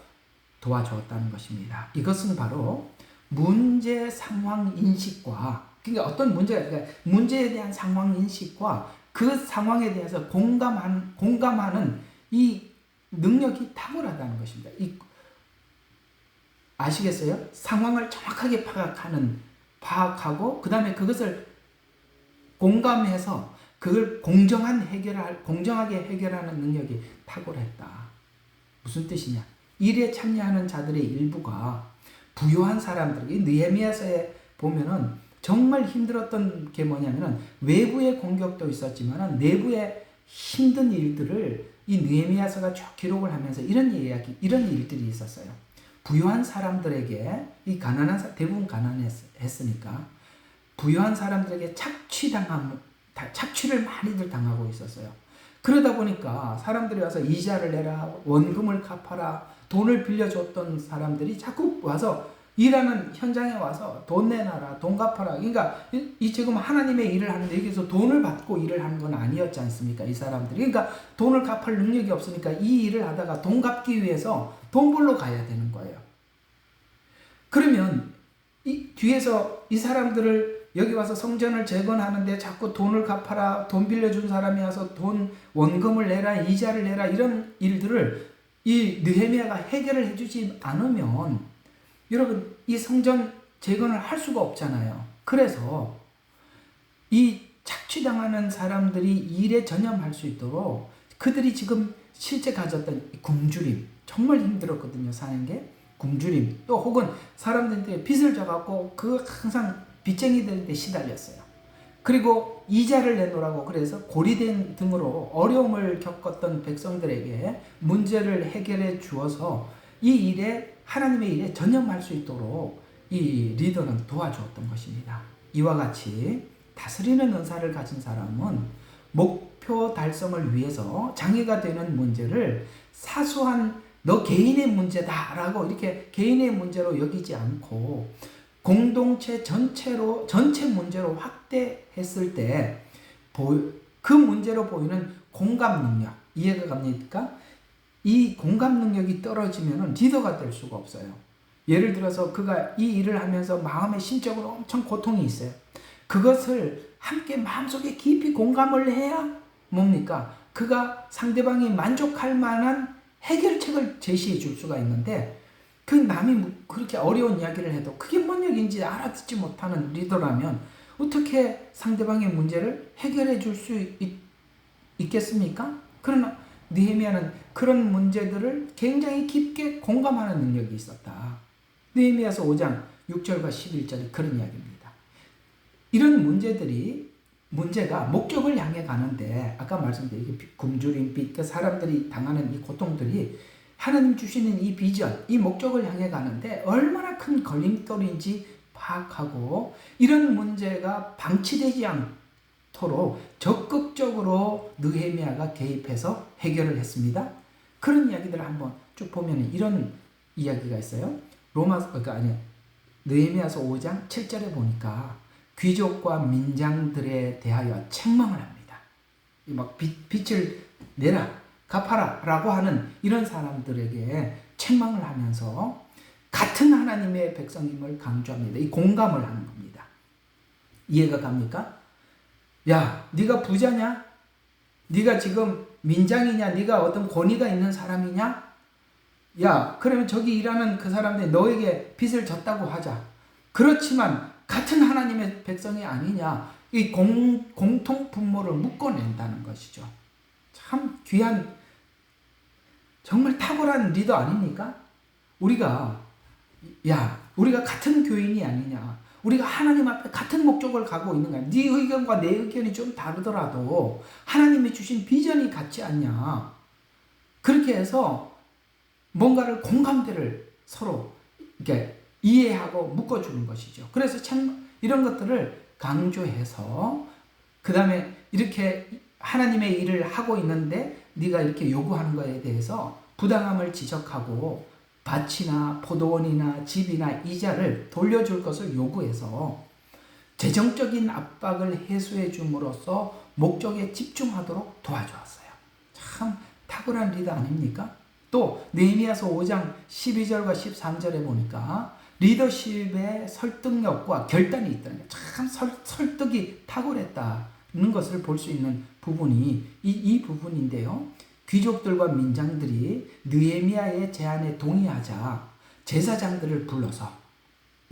도와주었다는 것입니다. 이것은 바로 문제 상황 인식과 그러니까 어떤 문제가 그러니까 문제에 대한 상황 인식과 그 상황에 대해서 공감하는 이 능력이 탁월하다는 것입니다. 아시겠어요? 상황을 정확하게 파악하고 그 다음에 그것을 공감해서 그걸 공정하게 해결하는 능력이 탁월했다. 무슨 뜻이냐? 일에 참여하는 자들의 일부가 부유한 사람들, 느헤미야서에 보면은 정말 힘들었던 게 뭐냐면은 외부의 공격도 있었지만 내부의 힘든 일들을 이 느헤미야서가 쭉 기록을 하면서 이런 일들이 있었어요. 부유한 사람들에게 이 대부분 가난했으니까 부유한 사람들에게 착취를 많이들 당하고 있었어요. 그러다 보니까 사람들이 와서 이자를 내라, 원금을 갚아라, 돈을 빌려줬던 사람들이 자꾸 와서 일하는 현장에 와서 돈 내놔라, 돈 갚아라. 그러니까 이 지금 하나님의 일을 하는데 여기서 돈을 받고 일을 하는 건 아니었지 않습니까? 이 사람들이. 그러니까 돈을 갚을 능력이 없으니까 이 일을 하다가 돈 갚기 위해서 돈 벌러 가야 되는 거예요. 그러면 이 뒤에서 이 사람들을 여기 와서 성전을 재건하는데 자꾸 돈을 갚아라, 돈 빌려준 사람이 와서 원금을 내라, 이자를 내라 이런 일들을 이 느헤미야가 해결을 해주지 않으면 여러분 이 성전 재건을 할 수가 없잖아요. 그래서 이 착취당하는 사람들이 일에 전념할 수 있도록 그들이 지금 실제 가졌던 굶주림 정말 힘들었거든요. 사는 게 굶주림 또 혹은 사람들한테 빚을 져갖고 항상 빚쟁이들한테 시달렸어요. 그리고 이자를 내놓으라고 그래서 고리된 등으로 어려움을 겪었던 백성들에게 문제를 해결해 주어서 하나님의 일에 전념할 수 있도록 이 리더는 도와주었던 것입니다. 이와 같이 다스리는 은사를 가진 사람은 목표 달성을 위해서 장애가 되는 문제를 사소한 너 개인의 문제다라고 이렇게 개인의 문제로 여기지 않고 공동체 전체 문제로 확대했을 때 그 문제로 보이는 공감 능력 이해가 갑니까? 이 공감 능력이 떨어지면 리더가 될 수가 없어요. 예를 들어서 그가 이 일을 하면서 마음의 심적으로 엄청 고통이 있어요. 그것을 함께 마음속에 깊이 공감을 해야 뭡니까? 그가 상대방이 만족할 만한 해결책을 제시해 줄 수가 있는데 그 남이 그렇게 어려운 이야기를 해도 그게 뭔 얘기인지 알아듣지 못하는 리더라면 어떻게 상대방의 문제를 해결해 줄 수 있겠습니까? 그러나 느헤미야는 그런 문제들을 굉장히 깊게 공감하는 능력이 있었다. 느헤미야서 5장 6절과 11절이 그런 이야기입니다. 이런 문제가 목적을 향해 가는데 아까 말씀드린 굶주림, 빚, 사람들이 당하는 이 고통들이 하나님 주시는 이 비전, 이 목적을 향해 가는데 얼마나 큰 걸림돌인지 파악하고 이런 문제가 방치되지 않도록 적극적으로 느헤미야가 개입해서 해결을 했습니다. 그런 이야기들을 한번 쭉 보면 이런 이야기가 있어요. 느헤미야서 5장 7절에 보니까 귀족과 민장들에 대하여 책망을 합니다. 막 빚을 내라, 갚아라 라고 하는 이런 사람들에게 책망을 하면서 같은 하나님의 백성임을 강조합니다. 이 공감을 하는 겁니다. 이해가 갑니까? 야, 네가 부자냐? 네가 지금 민장이냐? 네가 어떤 권위가 있는 사람이냐? 야, 그러면 저기 일하는 그 사람들이 너에게 빚을 졌다고 하자. 그렇지만 같은 하나님의 백성이 아니냐? 이 공통 분모를 묶어낸다는 것이죠. 참 귀한 정말 탁월한 리더 아닙니까? 우리가 야, 우리가 같은 교인이 아니냐. 우리가 하나님 앞에 같은 목적을 가고 있는 거야. 네 의견과 내 의견이 좀 다르더라도 하나님이 주신 비전이 같지 않냐. 그렇게 해서 뭔가를 공감대를 서로 이렇게 이해하고 묶어주는 것이죠. 그래서 참 이런 것들을 강조해서 그 다음에 이렇게 하나님의 일을 하고 있는데 네가 이렇게 요구하는 거에 대해서 부당함을 지적하고 밭이나 포도원이나 집이나 이자를 돌려줄 것을 요구해서 재정적인 압박을 해소해 줌으로써 목적에 집중하도록 도와주었어요. 참 탁월한 리더 아닙니까? 또 느헤미야서 5장 12절과 13절에 보니까 리더십의 설득력과 결단이 있다는 거예요. 참 설득이 탁월했다는 것을 볼 수 있는 부분이 이 부분인데요. 귀족들과 민장들이 느헤미야의 제안에 동의하자 제사장들을 불러서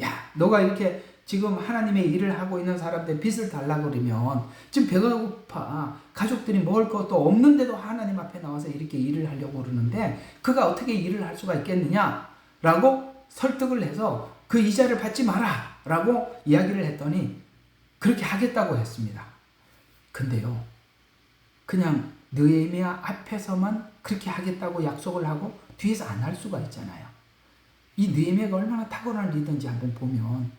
야, 너가 이렇게 지금 하나님의 일을 하고 있는 사람들 빚을 달라고 그러면 지금 배가 고파 가족들이 먹을 것도 없는데도 하나님 앞에 나와서 이렇게 일을 하려고 그러는데 그가 어떻게 일을 할 수가 있겠느냐 라고 설득을 해서 그 이자를 받지 마라 라고 이야기를 했더니 그렇게 하겠다고 했습니다. 근데요, 그냥 느헤미야 앞에서만 그렇게 하겠다고 약속을 하고 뒤에서 안 할 수가 있잖아요. 이 느헤미야가 얼마나 탁월한 리더인지 한번 보면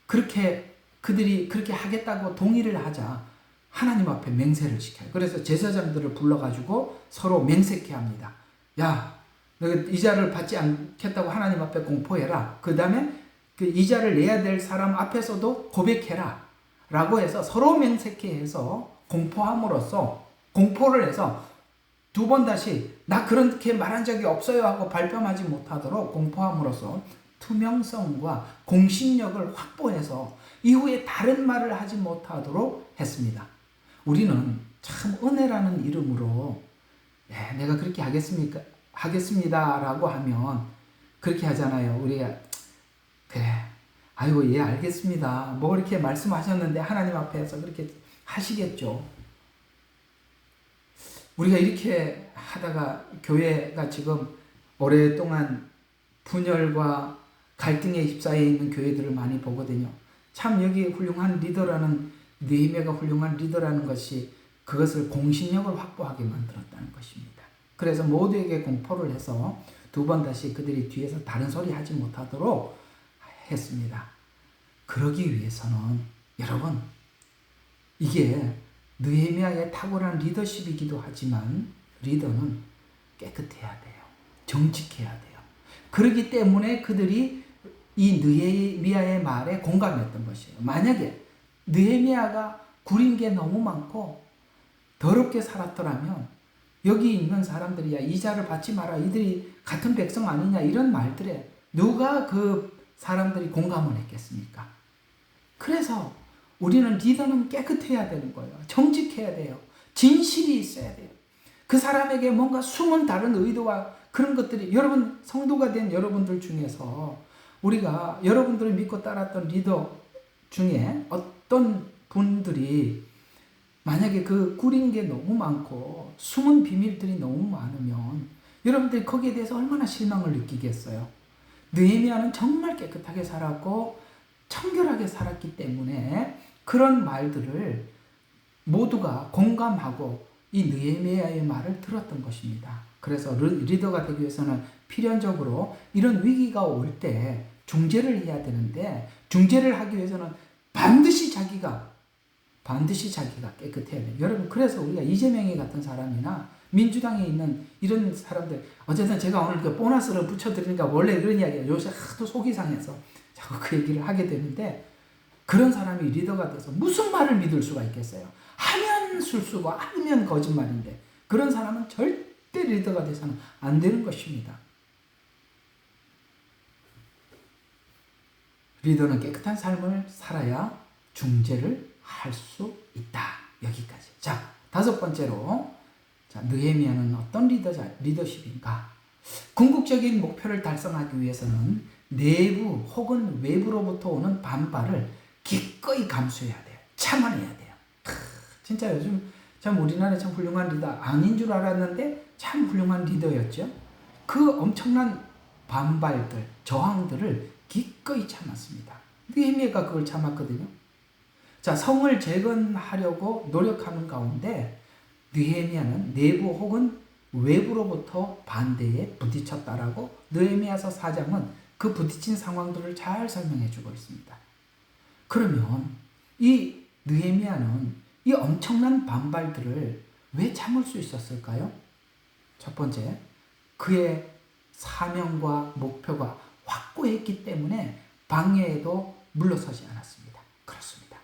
그렇게 그들이 그렇게 하겠다고 동의를 하자 하나님 앞에 맹세를 시켜요. 그래서 제사장들을 불러가지고 서로 맹세케 합니다. 야, 너 이자를 받지 않겠다고 하나님 앞에 공포해라. 그 다음에 그 이자를 내야 될 사람 앞에서도 고백해라. 라고 해서 서로 맹세케 해서 공포를 해서 두 번 다시 나 그렇게 말한 적이 없어요 하고 발뺌하지 못하도록 공포함으로써 투명성과 공신력을 확보해서 이후에 다른 말을 하지 못하도록 했습니다. 우리는 참 은혜라는 이름으로 내가 그렇게 하겠습니다 라고 하면 그렇게 하잖아요. 우리가 그래 아이고 예 알겠습니다 뭐 이렇게 말씀하셨는데 하나님 앞에서 그렇게 하시겠죠. 우리가 이렇게 하다가 교회가 지금 오랫동안 분열과 갈등에 휩싸여 있는 교회들을 많이 보거든요. 참 여기 훌륭한 리더라는 느헤미야가 훌륭한 리더라는 것이 그것을 공신력을 확보하게 만들었다는 것입니다. 그래서 모두에게 공포를 해서 두 번 다시 그들이 뒤에서 다른 소리 하지 못하도록 했습니다. 그러기 위해서는 여러분 이게 느헤미야의 탁월한 리더십이기도 하지만 리더는 깨끗해야 돼요. 정직해야 돼요. 그렇기 때문에 그들이 이 느헤미야의 말에 공감했던 것이에요. 만약에 느헤미야가 구린 게 너무 많고 더럽게 살았더라면 여기 있는 사람들이 야 이자를 받지 마라 이들이 같은 백성 아니냐 이런 말들에 누가 그 사람들이 공감을 했겠습니까? 그래서 우리는 리더는 깨끗해야 되는 거예요. 정직해야 돼요. 진실이 있어야 돼요. 그 사람에게 뭔가 숨은 다른 의도와 그런 것들이 여러분 성도가 된 여러분들 중에서 우리가 여러분들을 믿고 따랐던 리더 중에 어떤 분들이 만약에 그 꾸린 게 너무 많고 숨은 비밀들이 너무 많으면 여러분들이 거기에 대해서 얼마나 실망을 느끼겠어요. 느헤미야는 정말 깨끗하게 살았고 청결하게 살았기 때문에 그런 말들을 모두가 공감하고 이 느헤미야의 말을 들었던 것입니다. 그래서 리더가 되기 위해서는 필연적으로 이런 위기가 올 때 중재를 해야 되는데 중재를 하기 위해서는 반드시 자기가 깨끗해야 돼요. 여러분 그래서 우리가 이재명이 같은 사람이나 민주당에 있는 이런 사람들 어쨌든 제가 오늘 그 보너스를 붙여드리니까 원래 그런 이야기예요. 요새 하도 속이 상해서 자꾸 그 얘기를 하게 되는데 그런 사람이 리더가 돼서 무슨 말을 믿을 수가 있겠어요. 하면 술수고 하면 거짓말인데 그런 사람은 절대 리더가 돼서는 안 되는 것입니다. 리더는 깨끗한 삶을 살아야 중재를 할 수 있다. 여기까지. 자, 다섯 번째로 자, 느헤미야는 어떤 리더십인가? 궁극적인 목표를 달성하기 위해서는 내부 혹은 외부로부터 오는 반발을 기꺼이 감수해야 돼요. 참아내야 돼요. 진짜 요즘 참 우리나라 참 훌륭한 리더 아닌 줄 알았는데 참 훌륭한 리더였죠. 그 엄청난 반발들, 저항들을 기꺼이 참았습니다. 느헤미야가 그걸 참았거든요. 자, 성을 재건하려고 노력하는 가운데 느헤미야는 내부 혹은 외부로부터 반대에 부딪혔다라고 느헤미야서 4장은 그 부딪힌 상황들을 잘 설명해 주고 있습니다. 그러면 이 느헤미야는 이 엄청난 반발들을 왜 참을 수 있었을까요? 첫 번째, 그의 사명과 목표가 확고했기 때문에 방해에도 물러서지 않았습니다. 그렇습니다.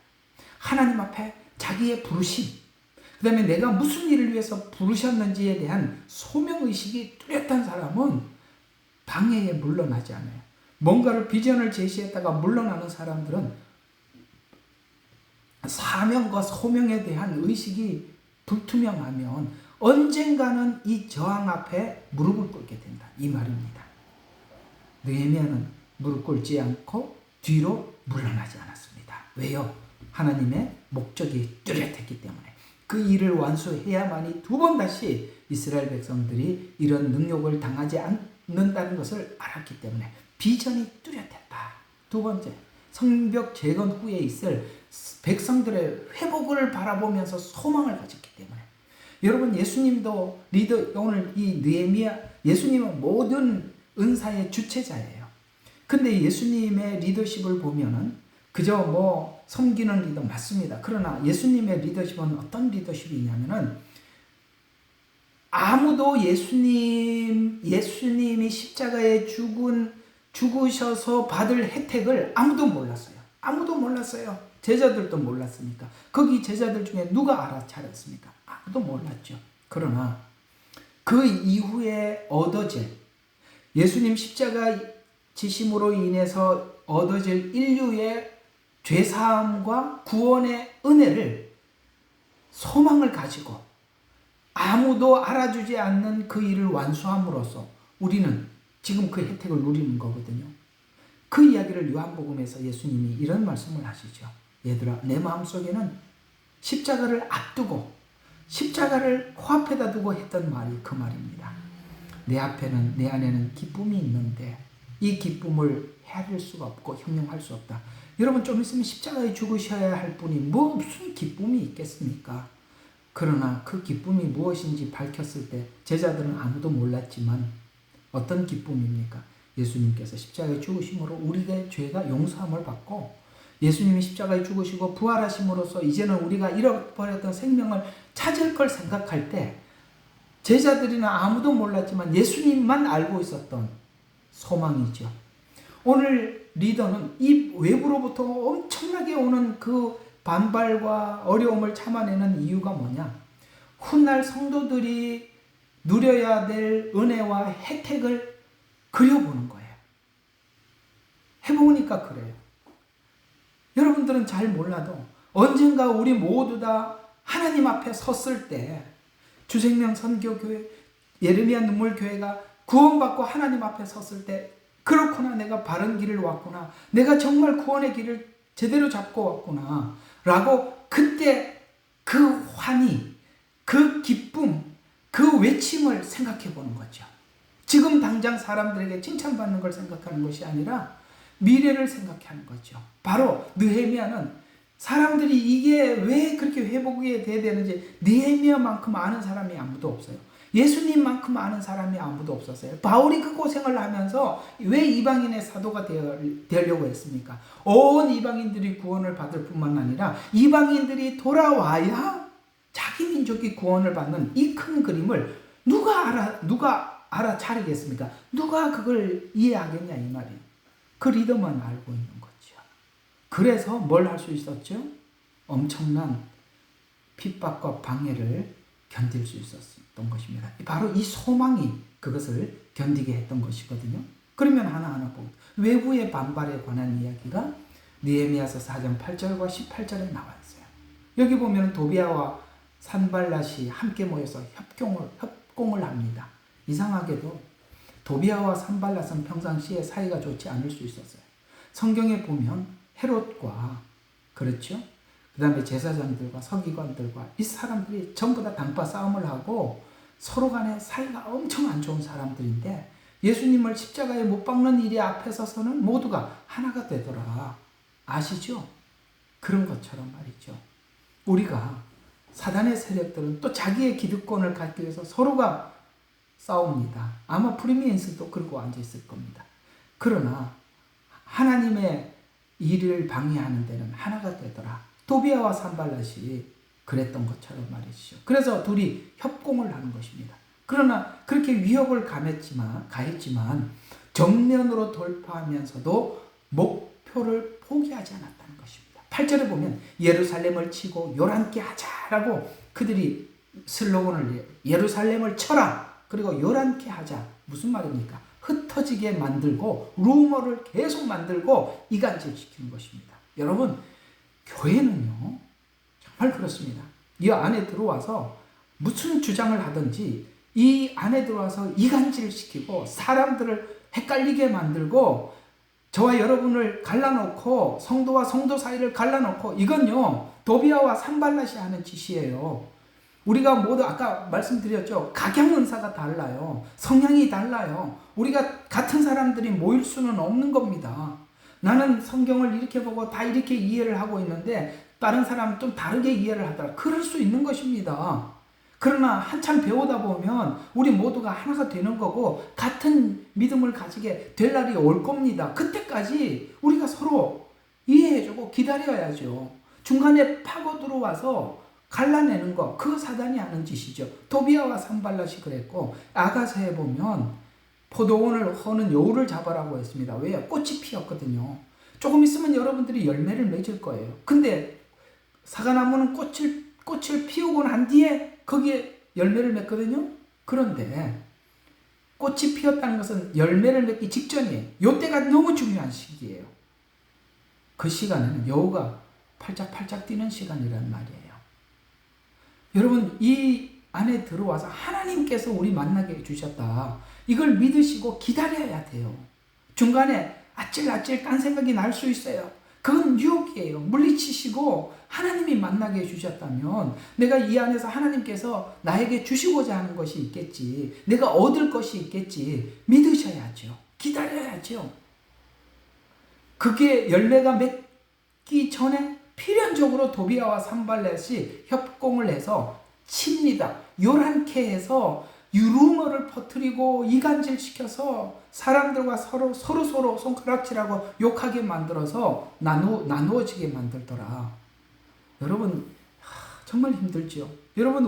하나님 앞에 자기의 부르심, 그 다음에 내가 무슨 일을 위해서 부르셨는지에 대한 소명의식이 뚜렷한 사람은 방해에 물러나지 않아요. 뭔가를 비전을 제시했다가 물러나는 사람들은 사명과 소명에 대한 의식이 불투명하면 언젠가는 이 저항 앞에 무릎을 꿇게 된다. 이 말입니다. 느헤미야는 무릎 꿇지 않고 뒤로 물러나지 않았습니다. 왜요? 하나님의 목적이 뚜렷했기 때문에. 그 일을 완수해야만이 두 번 다시 이스라엘 백성들이 이런 능욕을 당하지 않는다는 것을 알았기 때문에 비전이 뚜렷했다. 두 번째, 성벽 재건 후에 있을 백성들의 회복을 바라보면서 소망을 가졌기 때문에. 여러분, 예수님도 오늘 이 느헤미야, 예수님은 모든 은사의 주체자예요. 근데 예수님의 리더십을 보면은 그저 섬기는 리더 맞습니다. 그러나 예수님의 리더십은 어떤 리더십이냐면은 아무도 예수님이 십자가에 죽으셔서 받을 혜택을 아무도 몰랐어요. 아무도 몰랐어요. 제자들도 몰랐으니까. 거기 제자들 중에 누가 알아차렸습니까? 아무도 몰랐죠. 그러나 그 이후에 얻어질 예수님 십자가 지심으로 인해서 얻어질 인류의 죄사함과 구원의 은혜를 소망을 가지고 아무도 알아주지 않는 그 일을 완수함으로써 우리는 지금 그 혜택을 누리는 거거든요. 그 이야기를 요한복음에서 예수님이 이런 말씀을 하시죠. 얘들아, 내 마음속에는 십자가를 앞두고 십자가를 코앞에다 두고 했던 말이 그 말입니다. 내 안에는 기쁨이 있는데 이 기쁨을 헤아릴 수가 없고 형용할 수 없다. 여러분, 좀 있으면 십자가에 죽으셔야 할 분이 무슨 기쁨이 있겠습니까? 그러나 그 기쁨이 무엇인지 밝혔을 때 제자들은 아무도 몰랐지만 어떤 기쁨입니까? 예수님께서 십자가에 죽으심으로 우리의 죄가 용서함을 받고 예수님이 십자가에 죽으시고 부활하심으로써 이제는 우리가 잃어버렸던 생명을 찾을 걸 생각할 때 제자들이나 아무도 몰랐지만 예수님만 알고 있었던 소망이죠. 오늘 리더는 이 외부로부터 엄청나게 오는 그 반발과 어려움을 참아내는 이유가 뭐냐? 훗날 성도들이 누려야 될 은혜와 혜택을 그려보는 거예요. 해보니까 그래요. 여러분들은 잘 몰라도 언젠가 우리 모두 다 하나님 앞에 섰을 때 주생명 선교교회, 예레미야 눈물교회가 구원받고 하나님 앞에 섰을 때 그렇구나, 내가 바른 길을 왔구나, 내가 정말 구원의 길을 제대로 잡고 왔구나 라고 그때 그 환희, 그 기쁨, 그 외침을 생각해 보는 거죠. 지금 당장 사람들에게 칭찬받는 걸 생각하는 것이 아니라 미래를 생각하는 거죠. 바로 느헤미야는 사람들이 이게 왜 그렇게 회복이 돼야 되는지 느헤미야만큼 아는 사람이 아무도 없어요. 예수님만큼 아는 사람이 아무도 없었어요. 바울이 그 고생을 하면서 왜 이방인의 사도가 되려고 했습니까? 온 이방인들이 구원을 받을 뿐만 아니라 이방인들이 돌아와야 자기 민족이 구원을 받는 이 큰 그림을 누가 알아차리겠습니까? 누가 그걸 이해하겠냐 이 말이에요. 그 리더만 알고 있는 거죠. 그래서 뭘 할 수 있었죠? 엄청난 핍박과 방해를 견딜 수 있었던 것입니다. 바로 이 소망이 그것을 견디게 했던 것이거든요. 그러면 하나하나 보면 외부의 반발에 관한 이야기가 느헤미야서 4장 8절과 18절에 나와 있어요. 여기 보면 도비아와 산발랏이 함께 모여서 협공을 합니다. 이상하게도 도비아와 산발랏은 평상시에 사이가 좋지 않을 수 있었어요. 성경에 보면 헤롯과 그렇죠? 그 다음에 제사장들과 서기관들과 이 사람들이 전부 다 당파 싸움을 하고 서로 간에 사이가 엄청 안 좋은 사람들인데 예수님을 십자가에 못 박는 일이 앞에 서서는 모두가 하나가 되더라. 아시죠? 그런 것처럼 말이죠. 우리가 사단의 세력들은 또 자기의 기득권을 갖기 위해서 서로가 싸웁니다. 아마 프리미언스도 그러고 앉아있을 겁니다. 그러나 하나님의 일을 방해하는 데는 하나가 되더라. 도비아와 산발랏이 그랬던 것처럼 말이죠. 그래서 둘이 협공을 하는 것입니다. 그러나 그렇게 위협을 가했지만 정면으로 돌파하면서도 목표를 포기하지 않았다는 것입니다. 8절에 보면 예루살렘을 치고 요란케 하자라고 그들이 슬로건을 예루살렘을 쳐라 그리고 요란케 하자. 무슨 말입니까? 흩어지게 만들고 루머를 계속 만들고 이간질시키는 것입니다. 여러분 교회는요 정말 그렇습니다. 이 안에 들어와서 무슨 주장을 하든지 이 안에 들어와서 이간질시키고 사람들을 헷갈리게 만들고 저와 여러분을 갈라놓고 성도와 성도 사이를 갈라놓고 이건요 도비아와 산발랏이 하는 짓이에요. 우리가 모두 아까 말씀드렸죠. 각양은사가 달라요. 성향이 달라요. 우리가 같은 사람들이 모일 수는 없는 겁니다. 나는 성경을 이렇게 보고 다 이렇게 이해를 하고 있는데 다른 사람은 좀 다르게 이해를 하더라. 그럴 수 있는 것입니다. 그러나 한참 배우다 보면 우리 모두가 하나가 되는 거고 같은 믿음을 가지게 될 날이 올 겁니다. 그때까지 우리가 서로 이해해주고 기다려야죠. 중간에 파고 들어와서 갈라내는 거 그거 사단이 하는 짓이죠. 도비아와 산발랏이 그랬고 아가서에 보면 포도원을 허는 여우를 잡아라고 했습니다. 왜요? 꽃이 피었거든요. 조금 있으면 여러분들이 열매를 맺을 거예요. 근데 사과나무는 꽃을 피우고 난 뒤에 거기에 열매를 맺거든요. 그런데 꽃이 피었다는 것은 열매를 맺기 직전이에요. 이때가 너무 중요한 시기예요. 그 시간에는 여우가 팔짝팔짝 뛰는 시간이란 말이에요. 여러분 이 안에 들어와서 하나님께서 우리 만나게 해주셨다. 이걸 믿으시고 기다려야 돼요. 중간에 아찔아찔 딴 생각이 날 수 있어요. 그건 유혹이에요. 물리치시고 하나님이 만나게 해주셨다면 내가 이 안에서 하나님께서 나에게 주시고자 하는 것이 있겠지. 내가 얻을 것이 있겠지. 믿으셔야죠. 기다려야죠. 그게 열매가 맺기 전에 필연적으로 도비아와 산발렛이 협공을 해서 칩니다. 요란케 해서 유루머를 퍼뜨리고 이간질시켜서 사람들과 서로 손가락질하고 욕하게 만들어서 나누어지게 만들더라. 여러분 정말 힘들죠. 여러분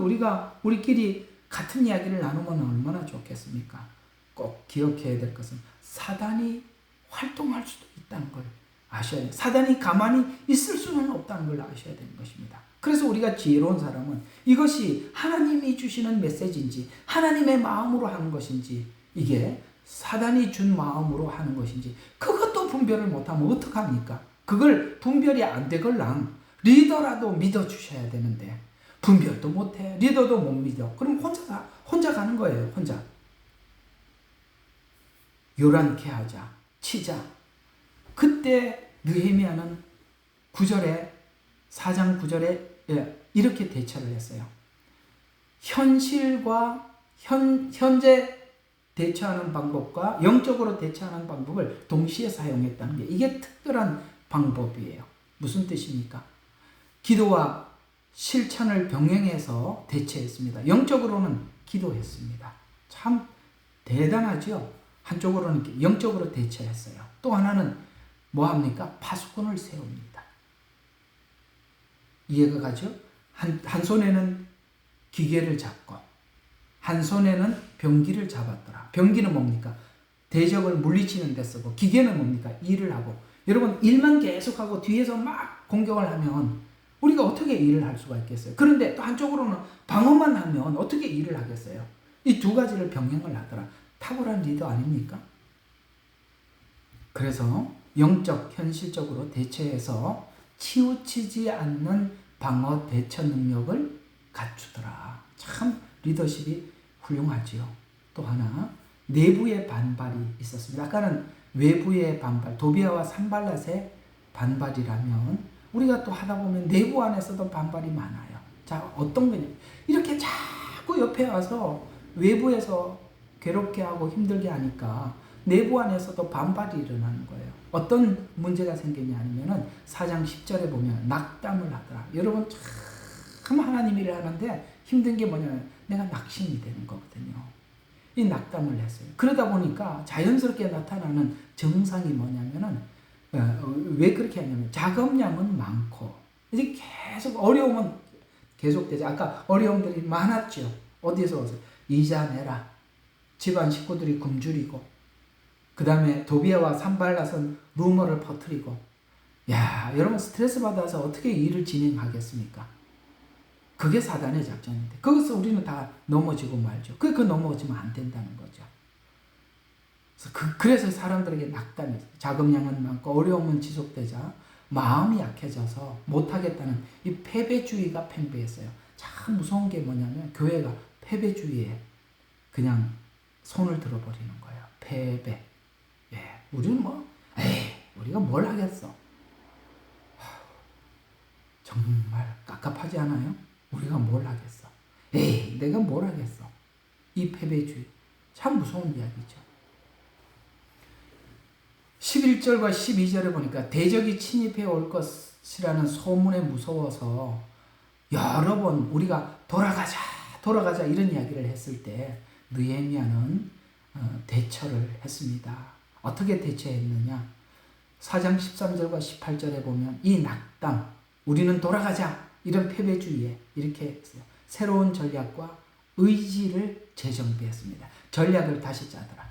우리끼리 같은 이야기를 나누면 얼마나 좋겠습니까? 꼭 기억해야 될 것은 사단이 활동할 수도 있다는 걸 아셔야 돼요. 사단이 가만히 있을 수는 없다는 걸 아셔야 되는 것입니다. 그래서 우리가 지혜로운 사람은 이것이 하나님이 주시는 메시지인지 하나님의 마음으로 하는 것인지 이게 사단이 준 마음으로 하는 것인지 그것도 분별을 못하면 어떡합니까? 그걸 분별이 안 되걸랑 리더라도 믿어주셔야 되는데 분별도 못해. 리더도 못 믿어. 그럼 혼자 가는 거예요. 혼자. 요란케 하자. 치자. 그때 느헤미야는 4장 9절에 이렇게 대처를 했어요. 현실과 현재 대처하는 방법과 영적으로 대처하는 방법을 동시에 사용했다는 게 이게 특별한 방법이에요. 무슨 뜻입니까? 기도와 실천을 병행해서 대처했습니다. 영적으로는 기도했습니다. 참 대단하죠? 한쪽으로는 영적으로 대처했어요. 또 하나는 뭐합니까? 파수꾼을 세웁니다. 이해가 가죠? 한 손에는 기계를 잡고 한 손에는 병기를 잡았더라. 병기는 뭡니까? 대적을 물리치는 데 쓰고 기계는 뭡니까? 일을 하고. 여러분 일만 계속하고 뒤에서 막 공격을 하면 우리가 어떻게 일을 할 수가 있겠어요? 그런데 또 한쪽으로는 방어만 하면 어떻게 일을 하겠어요? 이 두 가지를 병행을 하더라. 탁월한 리더 아닙니까? 그래서 영적, 현실적으로 대처해서 치우치지 않는 방어 대처 능력을 갖추더라. 참 리더십이 훌륭하지요. 또 하나 내부의 반발이 있었습니다. 아까는 외부의 반발, 도비아와 산발랏의 반발이라면 우리가 또 하다 보면 내부 안에서도 반발이 많아요. 자, 어떤 거냐? 이렇게 자꾸 옆에 와서 외부에서 괴롭게 하고 힘들게 하니까 내부 안에서도 반발이 일어나는 거예요. 어떤 문제가 생기냐 하면은 4장 10절에 보면 낙담을 하더라. 여러분 참 하나님 일을 하는데 힘든 게 뭐냐면 내가 낙심이 되는 거거든요. 이 낙담을 했어요. 그러다 보니까 자연스럽게 나타나는 증상이 뭐냐면은 왜 그렇게 하냐면 작업량은 많고 이제 계속 어려움은 계속되죠. 아까 어려움들이 많았죠. 어디서 와서 이자 내라. 집안 식구들이 굶주리고 그 다음에 도비아와 산발랏은 루머를 퍼뜨리고 야 여러분 스트레스 받아서 어떻게 일을 진행하겠습니까? 그게 사단의 작전인데 거기서 우리는 다 넘어지고 말죠. 그 넘어지면 안 된다는 거죠. 그래서 사람들에게 낙담이 있어요. 자금량은 많고 어려움은 지속되자 마음이 약해져서 못하겠다는 이 패배주의가 팽배했어요. 참 무서운 게 뭐냐면 교회가 패배주의에 그냥 손을 들어버리는 거예요. 패배. 예, 우리는 우리가 뭘 하겠어? 정말 깝깝하지 않아요? 우리가 뭘 하겠어? 내가 뭘 하겠어? 이 패배주의. 참 무서운 이야기죠. 11절과 12절에 보니까 대적이 침입해 올 것이라는 소문에 무서워서 여러 번 우리가 돌아가자 이런 이야기를 했을 때 느헤미야는 대처를 했습니다. 어떻게 대처했느냐? 4장 13절과 18절에 보면 이 낙담, 우리는 돌아가자 이런 패배주의에 이렇게 했어요. 새로운 전략과 의지를 재정비했습니다. 전략을 다시 짜더라.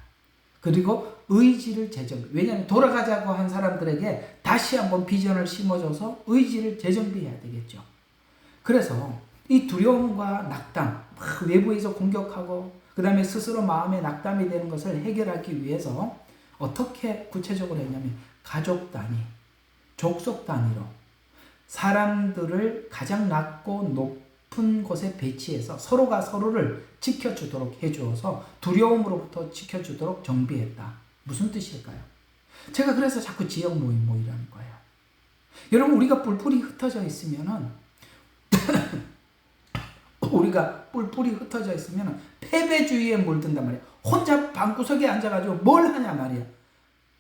그리고 의지를 재정비. 왜냐하면 돌아가자고 한 사람들에게 다시 한번 비전을 심어줘서 의지를 재정비해야 되겠죠. 그래서 이 두려움과 낙담, 외부에서 공격하고 그 다음에 스스로 마음에 낙담이 되는 것을 해결하기 위해서 어떻게 구체적으로 했냐면 가족 단위, 족속 단위로 사람들을 가장 낮고 높은 곳에 배치해서 서로가 서로를 지켜주도록 해주어서 두려움으로부터 지켜주도록 정비했다. 무슨 뜻일까요? 제가 그래서 자꾸 지역 모이라는 거예요. 여러분 우리가 뿔뿔이 흩어져 있으면은 패배주의에 물든단 말이에요. 혼자 방구석에 앉아가지고 뭘 하냐 말이야.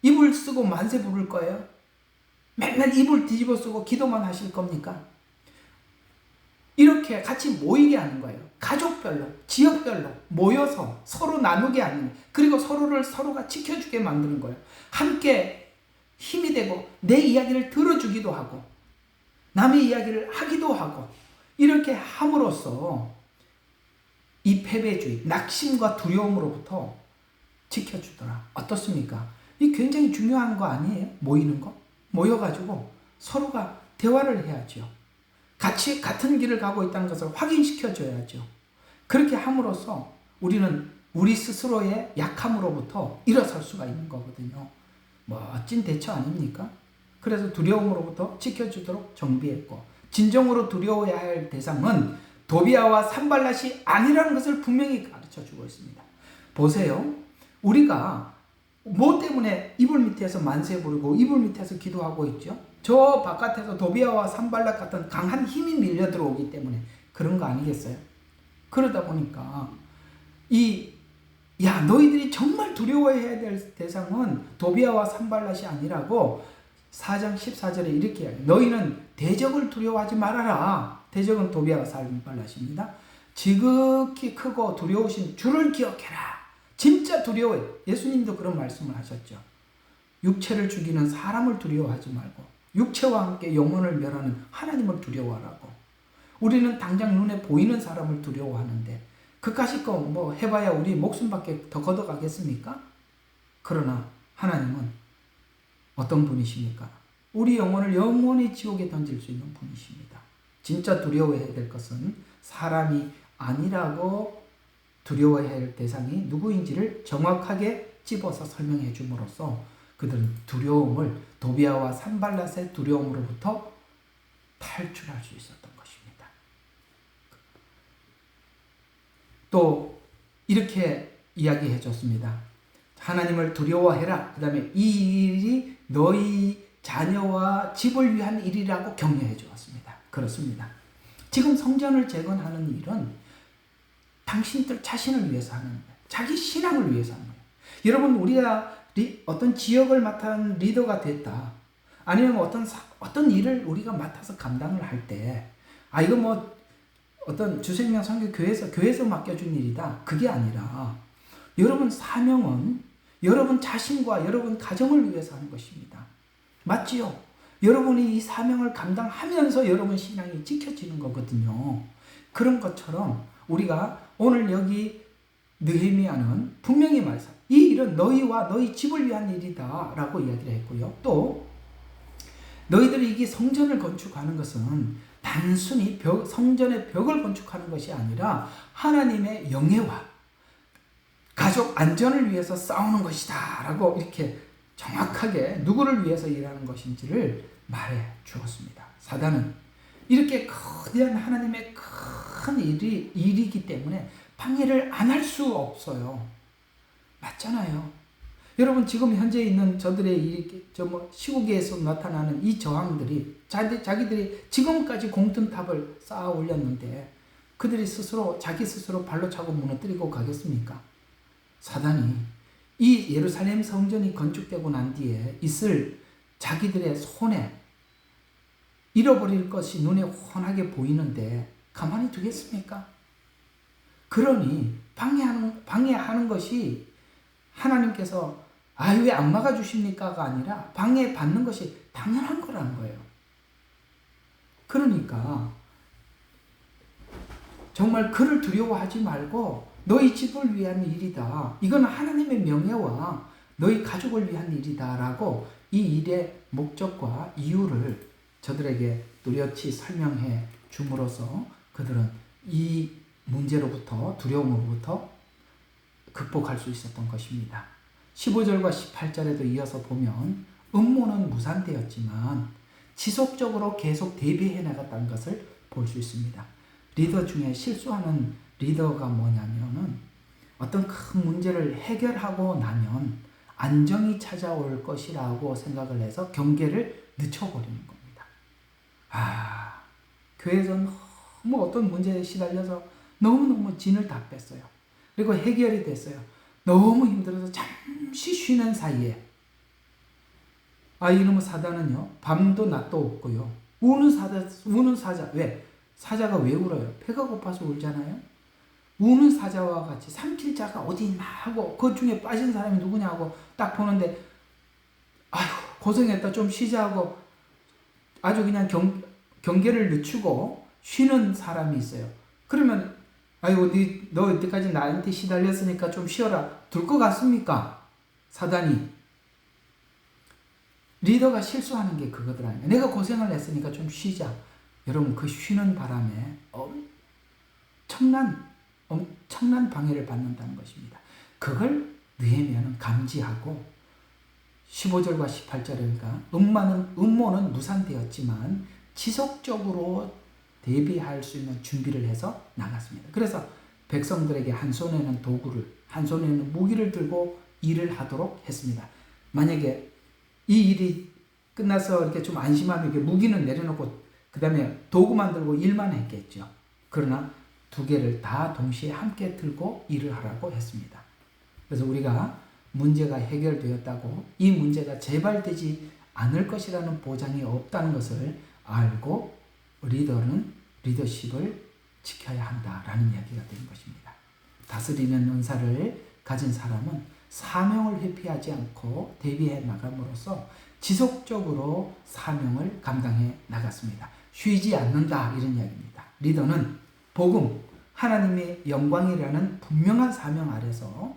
이불 쓰고 만세 부를 거예요? 맨날 이불 뒤집어 쓰고 기도만 하실 겁니까? 이렇게 같이 모이게 하는 거예요. 가족별로, 지역별로 모여서 서로 나누게 하는 거예요. 그리고 서로가 지켜주게 만드는 거예요. 함께 힘이 되고 내 이야기를 들어주기도 하고 남의 이야기를 하기도 하고 이렇게 함으로써 이 패배주의, 낙심과 두려움으로부터 지켜주더라. 어떻습니까? 이 굉장히 중요한 거 아니에요? 모이는 거? 모여가지고 서로가 대화를 해야죠. 같이 같은 길을 가고 있다는 것을 확인시켜줘야죠. 그렇게 함으로써 우리는 우리 스스로의 약함으로부터 일어설 수가 있는 거거든요. 멋진 대처 아닙니까? 그래서 두려움으로부터 지켜주도록 정비했고 진정으로 두려워해야 할 대상은 도비아와 산발랏이 아니라는 것을 분명히 가르쳐주고 있습니다. 보세요. 우리가 뭐 때문에 이불 밑에서 만세 부르고 이불 밑에서 기도하고 있죠? 저 바깥에서 도비아와 산발랏 같은 강한 힘이 밀려 들어오기 때문에 그런 거 아니겠어요? 그러다 보니까 너희들이 정말 두려워해야 될 대상은 도비아와 산발랏이 아니라고 4장 14절에 이렇게 해요. 너희는 대적을 두려워하지 말아라. 대적은 도비아와 산발랏입니다. 지극히 크고 두려우신 주를 기억해라. 진짜 두려워해. 예수님도 그런 말씀을 하셨죠. 육체를 죽이는 사람을 두려워하지 말고 육체와 함께 영혼을 멸하는 하나님을 두려워하라고. 우리는 당장 눈에 보이는 사람을 두려워하는데 그까짓 거 해봐야 우리 목숨밖에 더 걷어가겠습니까? 그러나 하나님은 어떤 분이십니까? 우리 영혼을 영원히 지옥에 던질 수 있는 분이십니다. 진짜 두려워해야 될 것은 사람이 아니라고 두려워해야 할 대상이 누구인지를 정확하게 찝어서 설명해 줌으로써 그들은 두려움을 도비아와 산발랏의 두려움으로부터 탈출할 수 있었던 것입니다. 또 이렇게 이야기해 줬습니다. 하나님을 두려워해라. 그 다음에 이 일이 너희 자녀와 집을 위한 일이라고 격려해 주었습니다. 그렇습니다. 지금 성전을 재건하는 일은 당신들 자신을 위해서 하는 거예요. 자기 신앙을 위해서 하는 거예요. 여러분, 우리가 어떤 지역을 맡은 리더가 됐다. 아니면 어떤 일을 우리가 맡아서 감당을 할 때, 이거 뭐, 어떤 주생명 선교 교회에서 맡겨준 일이다. 그게 아니라, 여러분 사명은 여러분 자신과 여러분 가정을 위해서 하는 것입니다. 맞지요? 여러분이 이 사명을 감당하면서 여러분 신앙이 지켜지는 거거든요. 그런 것처럼 우리가 오늘 여기 느헤미야는 분명히 말해서 이 일은 너희와 너희 집을 위한 일이다 라고 이야기를 했고요. 또 너희들이 이게 성전을 건축하는 것은 단순히 성전의 벽을 건축하는 것이 아니라 하나님의 영예와 가족 안전을 위해서 싸우는 것이다 라고 이렇게 정확하게 누구를 위해서 일하는 것인지를 말해 주었습니다. 사단은 이렇게 거대한 하나님의 큰 일이기 때문에 방해를 안 할 수 없어요. 맞잖아요. 여러분, 지금 현재 있는 저들의 시국에서 나타나는 이 저항들이 자기들이 지금까지 공든탑을 쌓아 올렸는데 그들이 자기 스스로 발로 차고 무너뜨리고 가겠습니까? 사단이 이 예루살렘 성전이 건축되고 난 뒤에 있을 자기들의 손에 잃어버릴 것이 눈에 훤하게 보이는데 가만히 두겠습니까? 그러니 방해하는 것이 하나님께서 왜 안 막아주십니까가 아니라 방해받는 것이 당연한 거라는 거예요. 그러니까 정말 그를 두려워하지 말고 너희 집을 위한 일이다. 이건 하나님의 명예와 너희 가족을 위한 일이다 라고 이 일의 목적과 이유를 저들에게 뚜렷이 설명해 줌으로써 그들은 이 문제로부터 두려움으로부터 극복할 수 있었던 것입니다. 15절과 18절에도 이어서 보면 음모는 무산되었지만 지속적으로 계속 대비해 나갔다는 것을 볼 수 있습니다. 리더 중에 실수하는 리더가 뭐냐면은 어떤 큰 문제를 해결하고 나면 안정이 찾아올 것이라고 생각을 해서 경계를 늦춰버리는 겁니다. 교회에서 너무 어떤 문제에 시달려서 너무너무 진을 다 뺐어요. 그리고 해결이 됐어요. 너무 힘들어서 잠시 쉬는 사이에 이놈의 사자는요 밤도 낮도 없고요 우는 사자 왜? 사자가 왜 울어요? 배가 고파서 울잖아요. 우는 사자와 같이 삼킬 자가 어디 있나 하고 그 중에 빠진 사람이 누구냐고 딱 보는데 고생했다 좀 쉬자 하고 아주 그냥 경계를 늦추고 쉬는 사람이 있어요. 그러면 너 이때까지 나한테 시달렸으니까 좀 쉬어라 둘 것 같습니까? 사단이. 리더가 실수하는 게 그거더라. 내가 고생을 했으니까 좀 쉬자. 여러분, 그 쉬는 바람에 엄청난 방해를 받는다는 것입니다. 그걸 느헤미야는 감지하고 15절과 18절에 음모는 무산되었지만 지속적으로 대비할 수 있는 준비를 해서 나갔습니다. 그래서 백성들에게 한 손에는 도구를, 한 손에는 무기를 들고 일을 하도록 했습니다. 만약에 이 일이 끝나서 이렇게 좀 안심하면 이렇게 무기는 내려놓고 그 다음에 도구만 들고 일만 했겠죠. 그러나 두 개를 다 동시에 함께 들고 일을 하라고 했습니다. 그래서 우리가 문제가 해결되었다고 이 문제가 재발되지 않을 것이라는 보장이 없다는 것을 알고 리더는 리더십을 지켜야 한다라는 이야기가 되는 것입니다. 다스리는 은사를 가진 사람은 사명을 회피하지 않고 대비해 나감으로써 지속적으로 사명을 감당해 나갔습니다. 쉬지 않는다 이런 이야기입니다. 리더는 복음, 하나님의 영광이라는 분명한 사명 아래서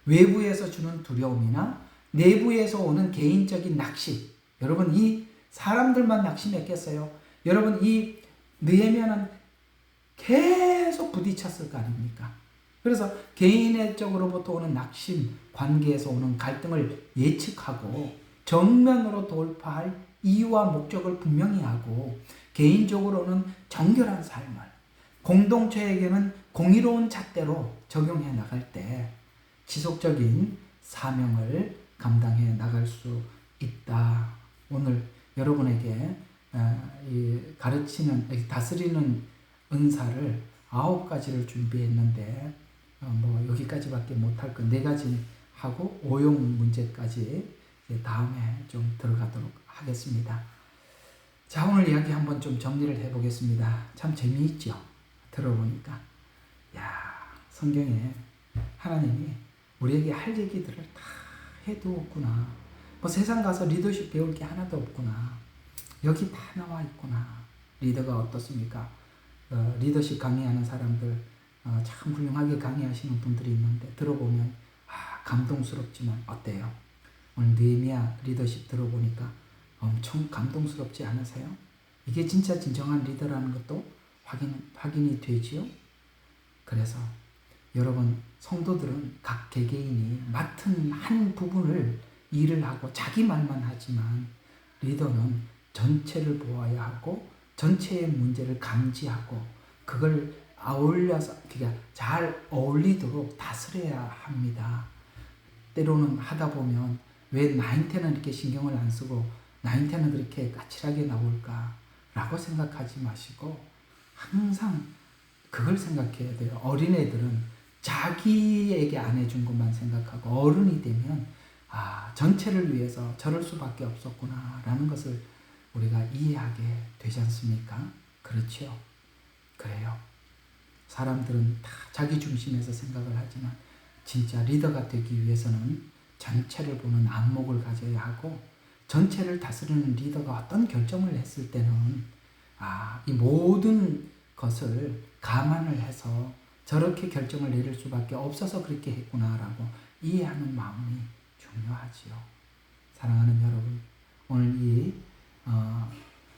외부에서 주는 두려움이나 내부에서 오는 개인적인 낙심, 여러분 이 사람들만 낙심했겠어요? 여러분 이 느헤미야는 계속 부딪혔을 거 아닙니까? 그래서 개인적으로부터 오는 낙심, 관계에서 오는 갈등을 예측하고 정면으로 돌파할 이유와 목적을 분명히 하고 개인적으로는 정결한 삶을, 공동체에게는 공의로운 잣대로 적용해 나갈 때 지속적인 사명을 감당해 나갈 수 있다. 오늘 여러분에게 가르치는, 다스리는 은사를 9가지를 준비했는데 뭐 여기까지밖에 못할 거 네 가지 하고 오용 문제까지 이제 다음에 좀 들어가도록 하겠습니다. 자, 오늘 이야기 한번 좀 정리를 해보겠습니다. 참 재미있죠? 들어보니까. 야, 성경에 하나님이 우리에게 할 얘기들을 다 해두었구나. 뭐 세상 가서 리더십 배울 게 하나도 없구나. 여기 다 나와 있구나. 리더가 어떻습니까? 리더십 강의하는 사람들 참 훌륭하게 강의하시는 분들이 있는데 들어보면 감동스럽지만 어때요? 오늘 느헤미야 리더십 들어보니까 엄청 감동스럽지 않으세요? 이게 진짜 진정한 리더라는 것도 확인이 되지요? 그래서 여러분 성도들은 각 개개인이 맡은 한 부분을 일을 하고 자기 말만 하지만 리더는 전체를 보아야 하고 전체의 문제를 감지하고 그걸 어울려서 그러니까 잘 어울리도록 다스려야 합니다. 때로는 하다 보면 왜 나한테는 이렇게 신경을 안 쓰고 나한테는 그렇게 까칠하게 나올까 라고 생각하지 마시고 항상 그걸 생각해야 돼요. 어린애들은 자기에게 안 해준 것만 생각하고 어른이 되면 전체를 위해서 저럴 수밖에 없었구나 라는 것을 우리가 이해하게 되지 않습니까? 그렇죠? 그래요. 사람들은 다 자기 중심에서 생각을 하지만 진짜 리더가 되기 위해서는 전체를 보는 안목을 가져야 하고 전체를 다스리는 리더가 어떤 결정을 했을 때는 이 모든 것을 감안을 해서 저렇게 결정을 내릴 수밖에 없어서 그렇게 했구나라고 이해하는 마음이 중요하지요. 사랑하는 여러분, 오늘 이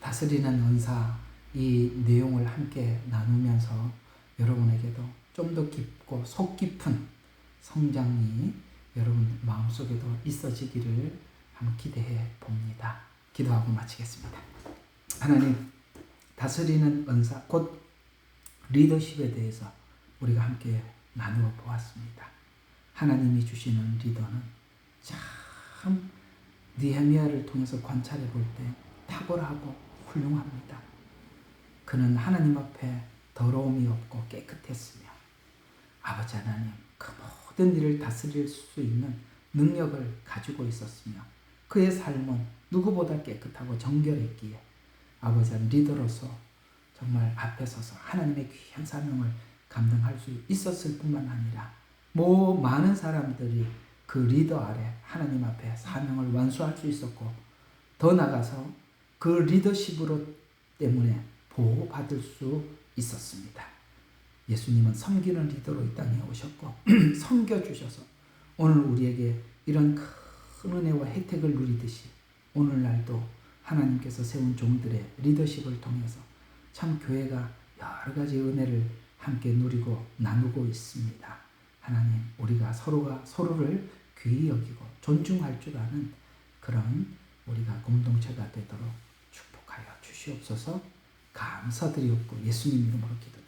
다스리는 은사 이 내용을 함께 나누면서 여러분에게도 좀 더 깊고 속 깊은 성장이 여러분 마음속에도 있어지기를 한번 기대해 봅니다. 기도하고 마치겠습니다. 하나님, 다스리는 은사 곧 리더십에 대해서 우리가 함께 나누어 보았습니다. 하나님이 주시는 리더는 참 느헤미야를 통해서 관찰해 볼 때 탁월하고 훌륭합니다. 그는 하나님 앞에 더러움이 없고 깨끗했으며 아버지 하나님 그 모든 일을 다스릴 수 있는 능력을 가지고 있었으며 그의 삶은 누구보다 깨끗하고 정결했기에 아버지 하나님 리더로서 정말 앞에 서서 하나님의 귀한 사명을 감당할 수 있었을 뿐만 아니라 많은 사람들이 그 리더 아래 하나님 앞에 사명을 완수할 수 있었고 더 나아가서 그 리더십으로 때문에 보호받을 수 있었습니다. 예수님은 섬기는 리더로 이 땅에 오셨고 섬겨주셔서 오늘 우리에게 이런 큰 은혜와 혜택을 누리듯이 오늘날도 하나님께서 세운 종들의 리더십을 통해서 참 교회가 여러 가지 은혜를 함께 누리고 나누고 있습니다. 하나님, 우리가 서로를 귀히 여기고 존중할 줄 아는 그런 우리가 공동체가 되도록 축복하여 주시옵소서. 감사드리옵고 예수님 이름으로 기도드립니다.